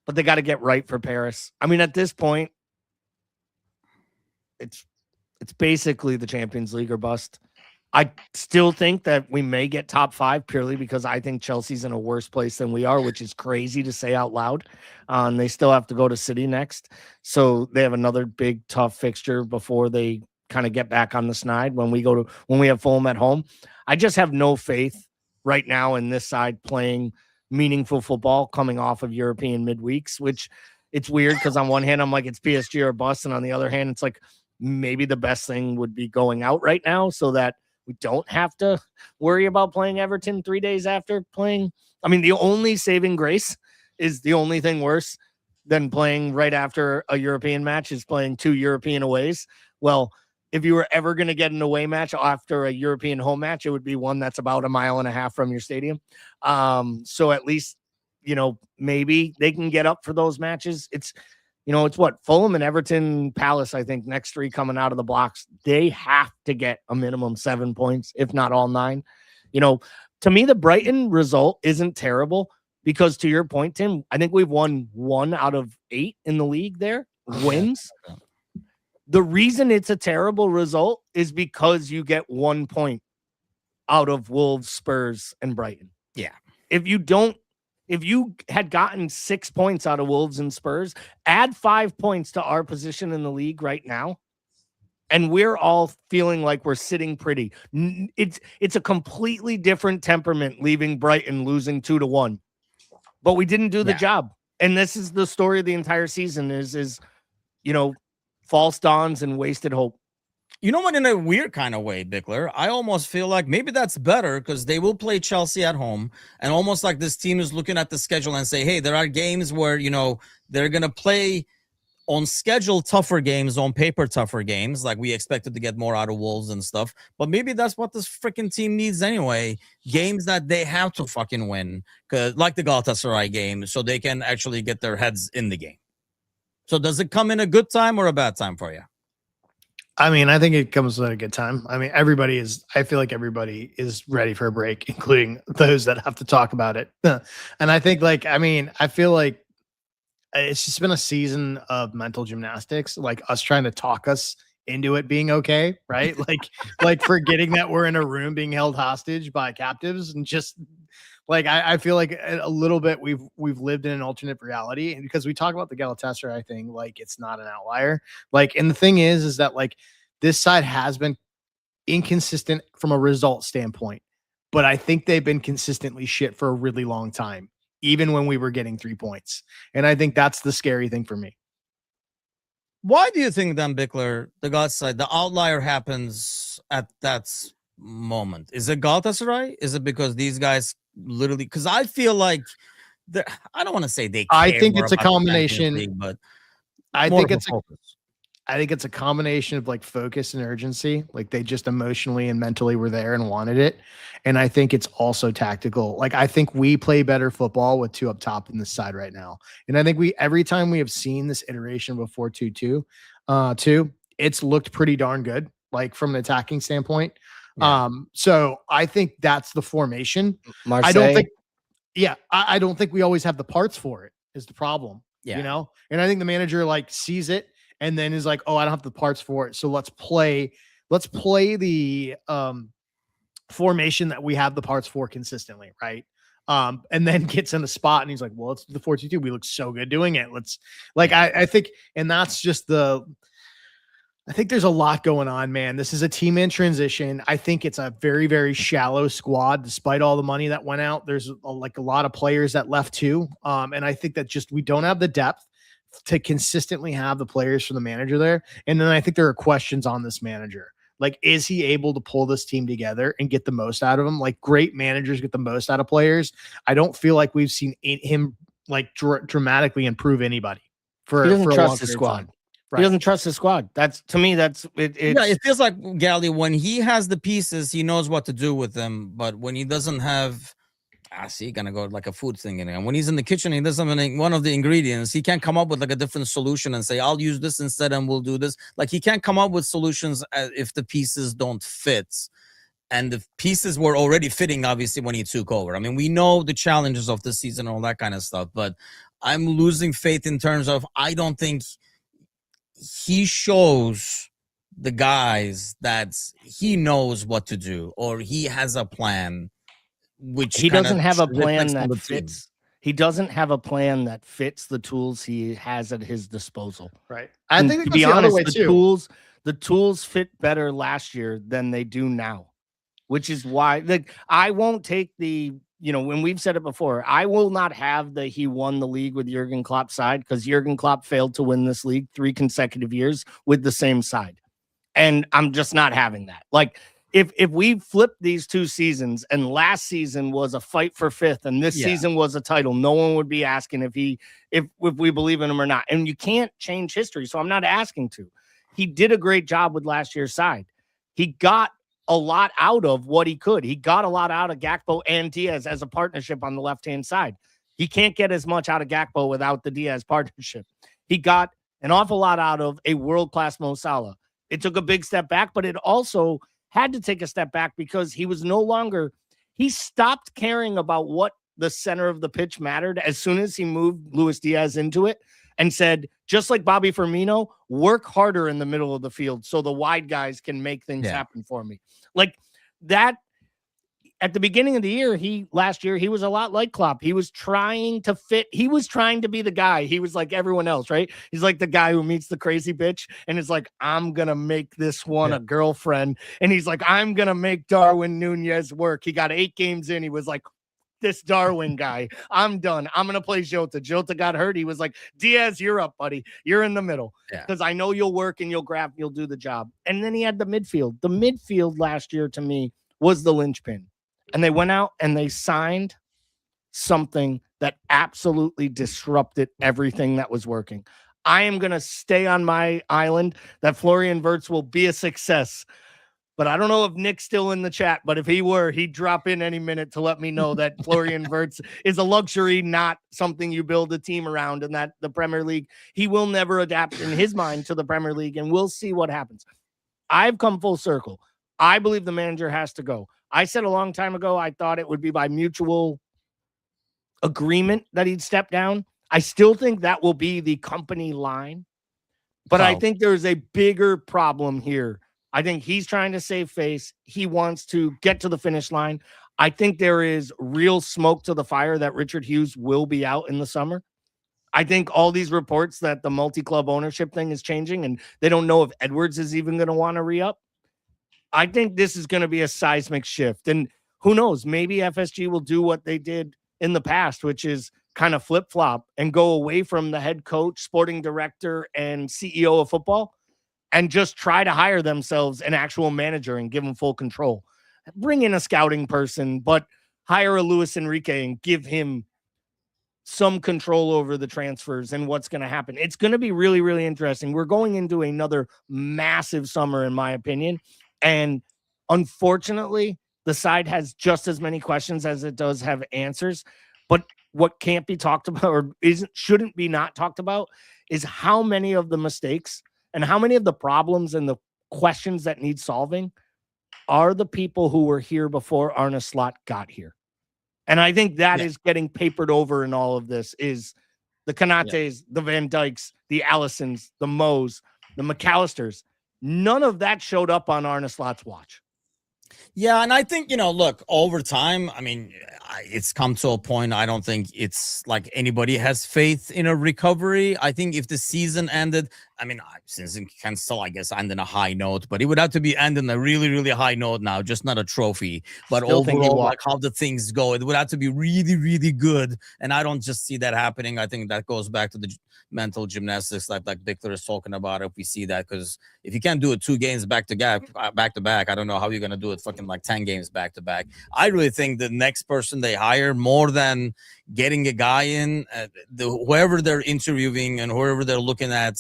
But they got to get right for Paris. I mean, at this point, it's basically the Champions League or bust. I still think that we may get top 5 purely because I think Chelsea's in a worse place than we are, which is crazy to say out loud. And they still have to go to City next. So they have another big, tough fixture before they kind of get back on the snide when we have Fulham at home. I just have no faith right now in this side playing meaningful football coming off of European midweeks, which it's weird because on one hand, I'm like, it's PSG or bust. And on the other hand, it's like maybe the best thing would be going out right now so that we don't have to worry about playing Everton 3 days after playing. I mean, the only saving grace is the only thing worse than playing right after a European match is playing 2 European aways. Well, if you were ever going to get an away match after a European home match, it would be one that's about 1.5 miles from your stadium. So at least, maybe they can get up for those matches. It's what Fulham and Everton, Palace, I think next 3 coming out of the blocks, they have to get a minimum 7 points, if not all 9. To me, the Brighton result isn't terrible because to your point, Tim, I think we've won 1 out of 8 in the league there, wins. The reason it's a terrible result is because you get 1 point out of Wolves, Spurs, and Brighton. Yeah. If you had gotten 6 points out of Wolves and Spurs, add 5 points to our position in the league right now, and we're all feeling like we're sitting pretty. It's a completely different temperament leaving Brighton losing 2-1. But we didn't do the job. And this is the story of the entire season is false dawns and wasted hope. You know what? In a weird kind of way, Bickler, I almost feel like maybe that's better because they will play Chelsea at home, and almost like this team is looking at the schedule and say, hey, there are games where, they're going to play on schedule tougher games, on paper tougher games. Like we expected to get more out of Wolves and stuff, but maybe that's what this freaking team needs anyway. Games that they have to fucking win, cause like the Galatasaray game, so they can actually get their heads in the game. So does it come in a good time or a bad time for you? I mean, I think it comes at a good time. I mean, I feel like everybody is ready for a break, including those that have to talk about it. And I think I feel like it's just been a season of mental gymnastics, like us trying to talk us into it being okay, right? like forgetting that we're in a room being held hostage by captives, and just I feel like a little bit we've lived in an alternate reality, and because we talk about the Galatasaray thing like it's not an outlier. And the thing is that this side has been inconsistent from a result standpoint, but I think they've been consistently shit for a really long time, even when we were getting 3 points. And I think that's the scary thing for me. Why do you think then, Bickler, the Galatasaray, the outlier happens at that moment? Is it Galatasaray? Is it because these guys literally? Because I feel like I don't want to say they. I think it's a combination, but I think it's a combination of focus and urgency. Like they just emotionally and mentally were there and wanted it. And I think it's also tactical. I think we play better football with 2 up top in this side right now. And I think every time we have seen this iteration before 2-2, it's looked pretty darn good, from an attacking standpoint. Yeah. So I think that's the formation. Marseille. I don't think we always have the parts for it is the problem. Yeah. And I think the manager sees it and then is like, oh, I don't have the parts for it. So let's play the formation that we have the parts for consistently, right? And then gets in the spot and he's like, well, it's the 4-2-2. We look so good doing it. Let's I think, and that's just I think there's a lot going on, man. This is a team in transition. I think it's a very, very shallow squad, despite all the money that went out. There's a lot of players that left too. And I think that just we don't have the depth to consistently have the players for the manager there. And then I think there are questions on this manager. Is he able to pull this team together and get the most out of them? Great managers get the most out of players. I don't feel like we've seen him dramatically improve anybody he doesn't trust his squad. Right. He doesn't trust his squad. That's to me. That's it. Yeah, it feels like Gally, when he has the pieces, he knows what to do with them. But when he doesn't have, gonna go like a food thing. And when he's in the kitchen, he doesn't have one of the ingredients. He can't come up with a different solution and say, "I'll use this instead, and we'll do this." He can't come up with solutions if the pieces don't fit. And the pieces were already fitting, obviously, when he took over. I mean, we know the challenges of the season and all that kind of stuff. But I'm losing faith in terms of I don't think he shows the guys that he knows what to do or he has a plan, which he doesn't have a plan that fits. He doesn't have a plan that fits the tools he has at his disposal. Right. I think to be honest, the tools fit better last year than they do now, which is why I won't take when we've said it before, I will not have he won the league with Jurgen Klopp's side because Jurgen Klopp failed to win this league 3 consecutive years with the same side. And I'm just not having that. If we flip these 2 seasons and last season was a fight for 5th and this season was a title, no one would be asking if we believe in him or not. And you can't change history. So I'm not asking to. He did a great job with last year's side. He got a lot out of what he could. He got a lot out of Gakpo and Diaz as a partnership on the left-hand side. He can't get as much out of Gakpo without the Diaz partnership. He got an awful lot out of a world-class Mo Salah. It took a big step back, but it also had to take a step back because he stopped caring about what the center of the pitch mattered as soon as he moved Luis Diaz into it and said, just like Bobby Firmino, work harder in the middle of the field so the wide guys can make things happen for me. That at the beginning of the year, last year, he was a lot like Klopp. He was trying to fit. He was trying to be the guy. He was like everyone else, right? He's like the guy who meets the crazy bitch and is like, I'm going to make this one a girlfriend. And he's like, I'm going to make Darwin Nunez work. He got 8 games in. He was like, this Darwin guy, I'm done. I'm going to play Jota. Jota got hurt. He was like, Diaz, you're up, buddy. You're in the middle because I know you'll work and you'll grab, you'll do the job. And then he had the midfield. The midfield last year to me was the linchpin. And they went out and they signed something that absolutely disrupted everything that was working. I am going to stay on my island that Florian Wirtz will be a success. But I don't know if Nick's still in the chat, but if he were, he'd drop in any minute to let me know that Florian Wirtz is a luxury, not something you build a team around, and that the Premier League, he will never adapt in his mind to the Premier League, and we'll see what happens. I've come full circle. I believe the manager has to go. I said a long time ago, I thought it would be by mutual agreement that he'd step down. I still think that will be the company line, but I think there's a bigger problem here. I think he's trying to save face. He wants to get to the finish line. I think there is real smoke to the fire that Richard Hughes will be out in the summer. I think all these reports that the multi-club ownership thing is changing and they don't know if Edwards is even going to want to re-up. I think this is going to be a seismic shift. And who knows, maybe FSG will do what they did in the past, which is kind of flip-flop and go away from the head coach, sporting director, and CEO of football and just try to hire themselves an actual manager and give them full control. Bring in a scouting person, but hire a Luis Enrique and give him some control over the transfers and what's going to happen. It's going to be really, really interesting. We're going into another massive summer, in my opinion. And unfortunately, the side has just as many questions as it does have answers. But what can't be talked about or shouldn't be not talked about is how many of the mistakes and how many of the problems and the questions that need solving are the people who were here before Arne Slot got here. And I think that is getting papered over in all of this is the Konates, the Van Dijks, the Allisons, the Moes, the McAllisters. None of that showed up on Arne Slot's watch. Yeah, and I think, look, over time, I mean, it's come to a point, I don't think it's like anybody has faith in a recovery. I think if the season ended, I mean, since it can still, I guess, end in a high note, but it would have to be ending a really, really high note now, just not a trophy. But still overall, like how the things go, it would have to be really, really good. And I don't just see that happening. I think that goes back to the mental gymnastics like Bickler is talking about. If we see that, because if you can't do it 2 games back to back, I don't know how you're going to do it fucking like 10 games back to back. I really think the next person they hire, more than getting a guy in, whoever they're interviewing and whoever they're looking at,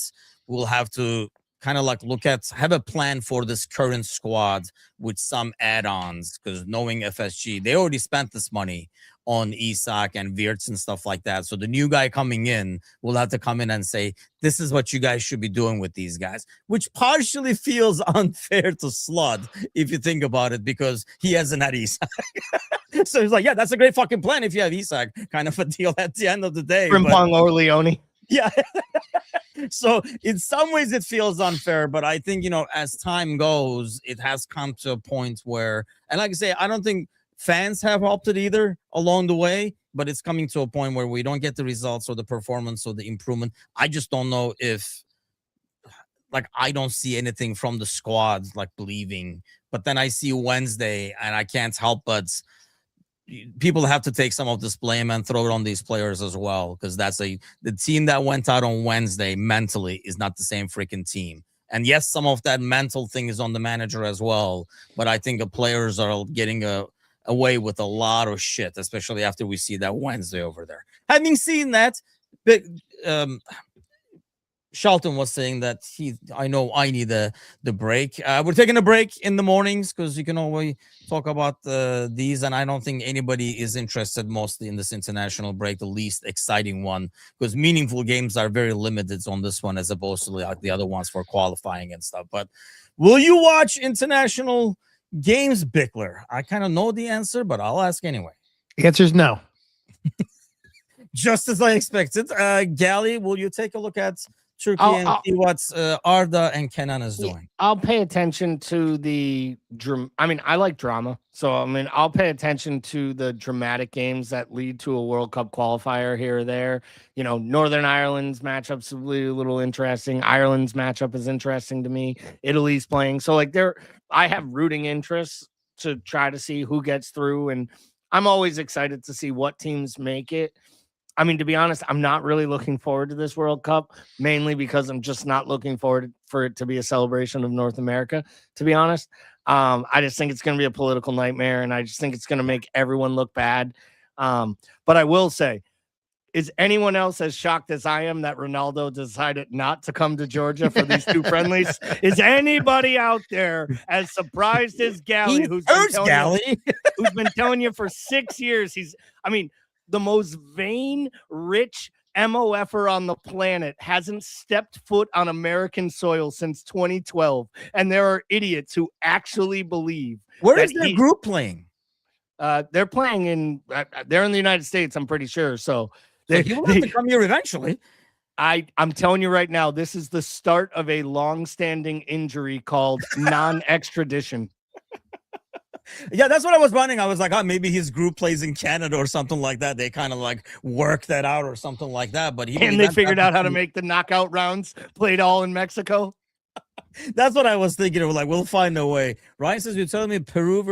will have to kind of like have a plan for this current squad with some add-ons, because knowing FSG, they already spent this money on Isak and Wirtz and stuff like that. So the new guy coming in will have to come in and say, this is what you guys should be doing with these guys, which partially feels unfair to Slot if you think about it, because he hasn't had Isak. So he's like, yeah, that's a great fucking plan if you have Isak, kind of a deal at the end of the day. Frimpong or Leone. Yeah. So in some ways it feels unfair, but I think, as time goes, it has come to a point where, and like I say, I don't think fans have opted either along the way, but it's coming to a point where we don't get the results or the performance or the improvement. I just don't know if, like, I don't see anything from the squad, like, believing, but then I see Wednesday and I can't help but people have to take some of this blame and throw it on these players as well, because the team that went out on Wednesday mentally is not the same freaking team. And yes, some of that mental thing is on the manager as well, but I think the players are getting away with a lot of shit, especially after we see that Wednesday over there. Having seen that, Shelton was saying that I know I need the break. We're taking a break in the mornings because you can always talk about these, and I don't think anybody is interested mostly in this international break, the least exciting one, because meaningful games are very limited on this one as opposed to like the other ones for qualifying and stuff. But will you watch international games, Bickler? I kind of know the answer, but I'll ask anyway. The answer is no. Just as I expected. Gally, will you take a look at Turkey and see what Arda and Kenan is doing? I'll pay attention to the I like drama, so I'll pay attention to the dramatic games that lead to a World Cup qualifier here or there. Northern Ireland's matchup's a little interesting. Ireland's matchup is interesting to me. Italy's playing, so I have rooting interests to try to see who gets through, and I'm always excited to see what teams make it. To be honest, I'm not really looking forward to this World Cup, mainly because I'm just not looking forward for it to be a celebration of North America, to be honest. I just think it's going to be a political nightmare, and I just think it's going to make everyone look bad. But I will say, Is anyone else as shocked as I am that Ronaldo decided not to come to Georgia for these two friendlies? Is anybody out there as surprised as Gally, who's been telling you for 6 years the most vain, rich MOFer on the planet hasn't stepped foot on American soil since 2012, and there are idiots who actually believe. Where is their group playing? They're playing in. They're in the United States, I'm pretty sure. So he will have to come here eventually. I'm telling you right now, this is the start of a long-standing injury called non-extradition. Yeah, that's what I was wondering. I was like, maybe his group plays in Canada or something like that. They kind of like work that out or something like that. But they figured out how to make the knockout rounds played all in Mexico. That's what I was thinking. Like, we'll find a way. Ryan says, you're telling me Peru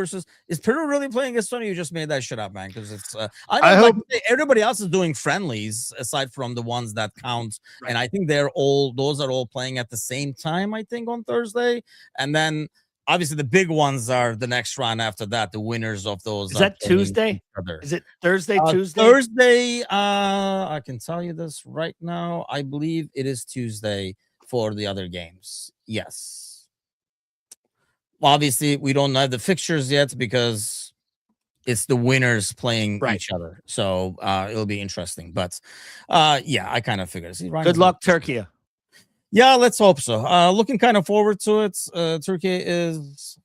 is Peru really playing against Sony? You just made that shit up, man. Because it's I hope everybody else is doing friendlies aside from the ones that count. Right. And I think those are all playing at the same time, I think, on Thursday. And then obviously the big ones are the next round after that. The winners of those. Is that Tuesday? Is it Thursday, Tuesday? Thursday, I can tell you this right now. I believe it is Tuesday for the other games. Yes. Obviously, we don't have the fixtures yet because it's the winners playing each other. So it'll be interesting. But yeah, I kind of figured. See, good luck, Turkey. Yeah, let's hope so. Looking kind of forward to it. Turkey is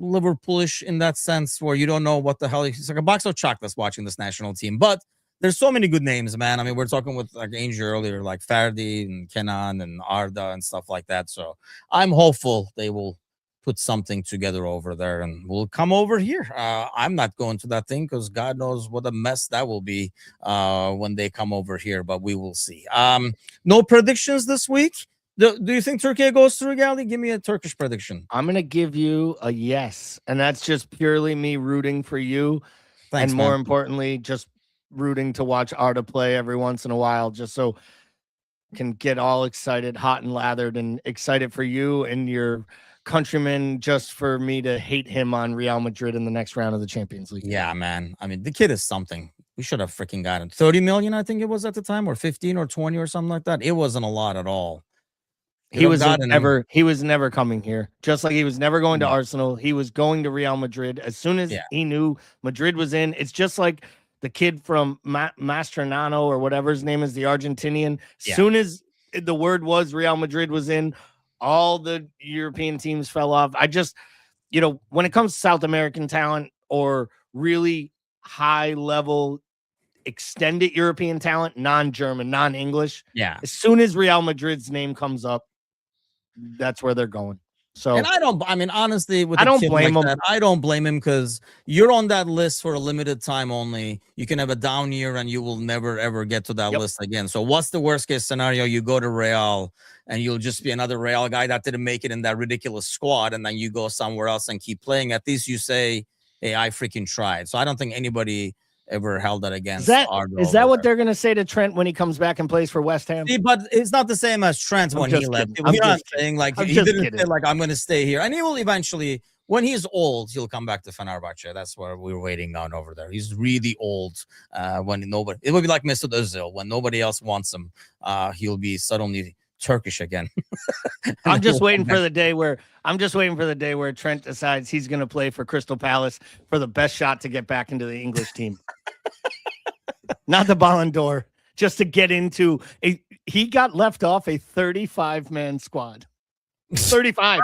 Liverpoolish in that sense where you don't know what the hell. It's like a box of chocolates watching this national team. But there's so many good names, man. I mean, we're talking with like Angel earlier, like Ferdi and Kenan and Arda and stuff like that. So I'm hopeful they will put something together over there and we'll come over here. I'm not going to that thing because God knows what a mess that will be when they come over here, but we will see. No predictions this week. Do you think Turkey goes through, Gally? Give me a Turkish prediction. I'm going to give you a yes. And that's just purely me rooting for you. Thanks, and more importantly, just rooting to watch Arda play every once in a while, just so can get all excited, hot and lathered, and excited for you and your countrymen, just for me to hate him on Real Madrid in the next round of the Champions League. Yeah, man. I mean, the kid is something. We should have freaking gotten 30 million, I think it was at the time, or 15 or 20 or something like that. It wasn't a lot at all. He was never coming here. Just like he was never going to Arsenal. He was going to Real Madrid as soon as he knew Madrid was in. It's just like the kid from Mastronano or whatever his name is, the Argentinian. Soon as the word was Real Madrid was in, all the European teams fell off. I just, when it comes to South American talent or really high level extended European talent, non-German, non-English, as soon as Real Madrid's name comes up, that's where they're going. So, and honestly, I don't blame him. I don't blame him because you're on that list for a limited time only. You can have a down year and you will never, ever get to that list again. So what's the worst case scenario? You go to Real and you'll just be another Real guy that didn't make it in that ridiculous squad. And then you go somewhere else and keep playing. At least you say, hey, I freaking tried. So I don't think anybody ever held that against. Is that what they're going to say to Trent when he comes back and plays for West Ham? See, but it's not the same as Trent when he left. I'm not saying like he didn't say like I'm going to stay here, and he will eventually, when he's old, he'll come back to Fenerbahce. That's what we're waiting on over there. He's really old. When nobody, it will be like Mesut Özil when nobody else wants him. He'll be suddenly Turkish again. I'm just waiting for the day where Trent decides he's going to play for Crystal Palace for the best shot to get back into the English team. Not the Ballon d'Or, just to get into he got left off a 35-man squad. 35.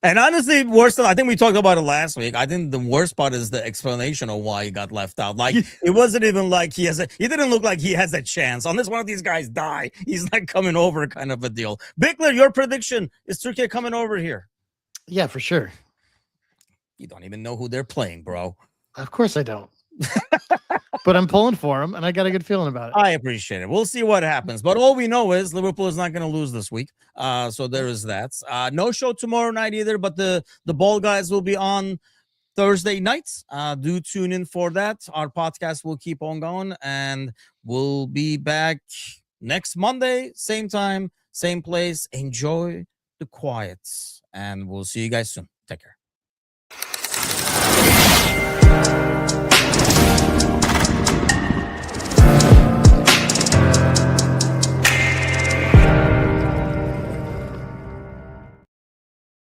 And honestly, worse than I think we talked about it last week. I think the worst part is the explanation of why he got left out. Like it wasn't even like he didn't look like he has a chance. Unless one of these guys die, he's like coming over kind of a deal. Bickler, your prediction is Turkey coming over here? Yeah, for sure. You don't even know who they're playing, bro. Of course I don't. But I'm pulling for him, and I got a good feeling about it. I appreciate it. We'll see what happens. But all we know is Liverpool is not going to lose this week. So there is that. No show tomorrow night either, but the ball guys will be on Thursday nights. Do tune in for that. Our podcast will keep on going, and we'll be back next Monday, same time, same place. Enjoy the quiet, and we'll see you guys soon. Take care.